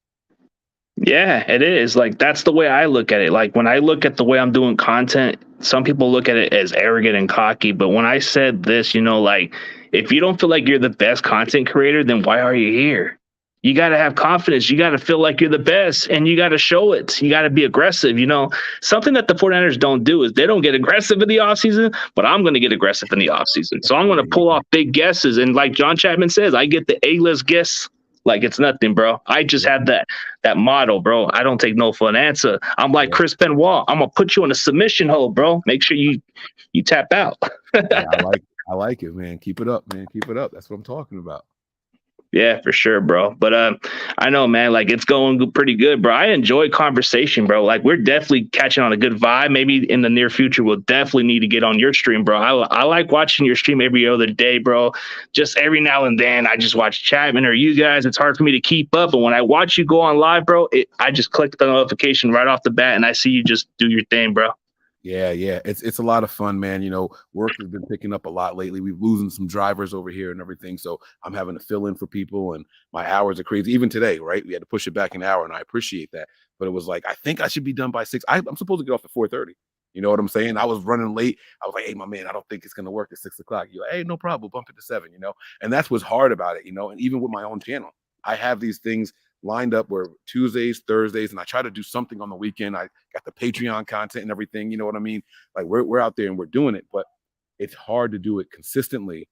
Yeah, it is. Like, that's the way I look at it. Like, when I look at the way I'm doing content, some people look at it as arrogant and cocky. But when I said this, like, if you don't feel like you're the best content creator, then why are you here? You got to have confidence. You got to feel like you're the best, and you got to show it. You got to be aggressive. Something that the 49ers don't do is they don't get aggressive in the offseason, but I'm going to get aggressive in the offseason. So I'm going to pull off big guesses. And like John Chapman says, I get the A-list guess like it's nothing, bro. I just have that motto, bro. I don't take no for an answer. I'm like Chris Benoit. I'm going to put you in a submission hold, bro. Make sure you tap out. Yeah, I like it, man. Keep it up, man. Keep it up. That's what I'm talking about. Yeah, for sure, bro. But I know, man, like it's going pretty good, bro. I enjoy conversation, bro. Like we're definitely catching on a good vibe. Maybe in the near future, we'll definitely need to get on your stream, bro. I like watching your stream every other day, bro. Just every now and then, I just watch Chapman or you guys. It's hard for me to keep up, and when I watch you go on live, bro, I just click the notification right off the bat, and I see you just do your thing, bro. Yeah, yeah. It's a lot of fun, man. Work has been picking up a lot lately. We've losing some drivers over here and everything. So I'm having to fill in for people and my hours are crazy. Even today, right? We had to push it back an hour and I appreciate that. But it was like, I think I should be done by 6. I'm supposed to get off at 4:30. You know what I'm saying? I was running late. I was like, hey, my man, I don't think it's gonna work at 6 o'clock. You're like, hey, no problem, we'll bump it to 7. And that's what's hard about it. And even with my own channel, I have these things lined up where Tuesdays, Thursdays, and I try to do something on the weekend. I got the Patreon content and everything. You know what I mean? Like we're out there and we're doing it, but it's hard to do it consistently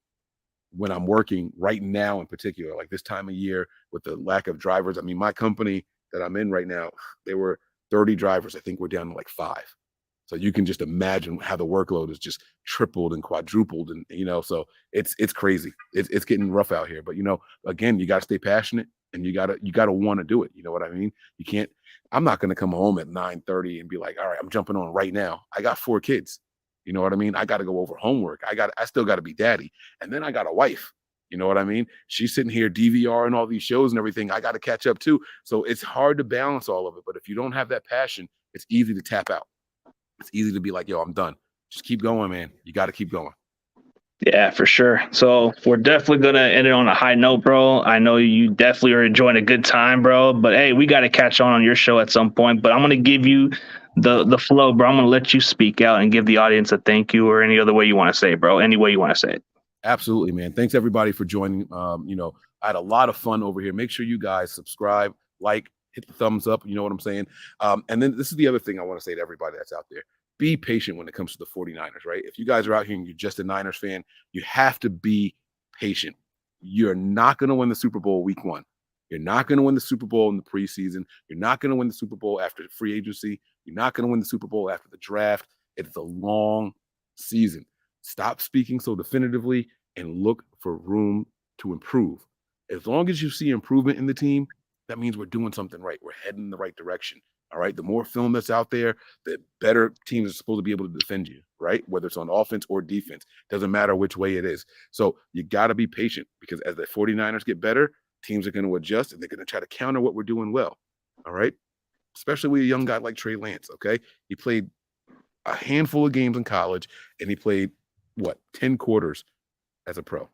when I'm working right now in particular, like this time of year with the lack of drivers. I mean, my company that I'm in right now, there were 30 drivers. I think we're down to like 5. So you can just imagine how the workload is just tripled and quadrupled. And, so it's crazy. It's getting rough out here, but again, you got to stay passionate and you gotta want to do it. You know what I mean? You can't, I'm not going to come home at 9:30 and be like, all right, I'm jumping on right now. I got 4 kids. You know what I mean? I got to go over homework. I still got to be daddy. And then I got a wife. You know what I mean? She's sitting here DVR and all these shows and everything. I got to catch up too. So it's hard to balance all of it. But if you don't have that passion, it's easy to tap out. It's easy to be like, yo, I'm done. Just keep going, man. You got to keep going. Yeah, for sure. So we're definitely gonna end it on a high note, bro. I know you definitely are enjoying a good time, bro. But hey, we got to catch on your show at some point. But I'm gonna give you the flow, bro. I'm gonna let you speak out and give the audience a thank you or any other way you want to say it, bro. Any way you want to say it. Absolutely, man. Thanks everybody for joining. I had a lot of fun over here. Make sure you guys subscribe, like, hit the thumbs up. You know what I'm saying? And then this is the other thing I want to say to everybody that's out there. Be patient when it comes to the 49ers, right? If you guys are out here and you're just a Niners fan, you have to be patient. You're not going to win the Super Bowl week 1. You're not going to win the Super Bowl in the preseason. You're not going to win the Super Bowl after the free agency. You're not going to win the Super Bowl after the draft. It's a long season. Stop speaking so definitively and look for room to improve. As long as you see improvement in the team, that means we're doing something right. We're heading in the right direction. All right. The more film that's out there, the better teams are supposed to be able to defend you, right? Whether it's on offense or defense, doesn't matter which way it is. So you got to be patient because as the 49ers get better, teams are going to adjust and they're going to try to counter what we're doing well. All right. Especially with a young guy like Trey Lance. Okay. He played a handful of games in college and he played 10 quarters as a pro.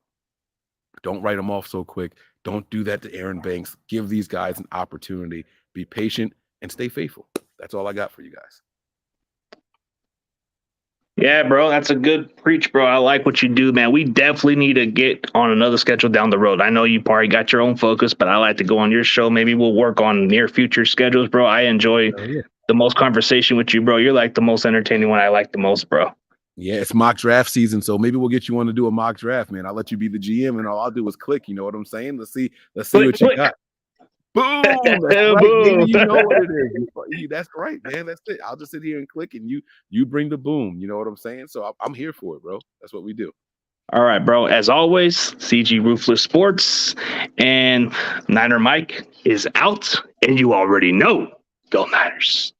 Don't write him off so quick. Don't do that to Aaron Banks. Give these guys an opportunity. Be patient and stay faithful. That's all I got for you guys. Yeah, bro, that's a good preach, bro. I like what you do, man. We definitely need to get on another schedule down the road. I know you probably got your own focus, but I like to go on your show. Maybe we'll work on near future schedules, bro. I enjoy the most conversation with you, bro. You're like the most entertaining one I like the most, bro. Yeah, it's mock draft season, so maybe we'll get you on to do a mock draft, man. I'll let you be the GM, and all I'll do is click. You know what I'm saying? Let's see what you got. Boom! That's right, boom. You know what it is. That's right, man. That's it. I'll just sit here and click, and you bring the boom. You know what I'm saying? So I'm here for it, bro. That's what we do. All right, bro. As always, CG Ruthless Sports and Niner Mike is out, and you already know, go Niners.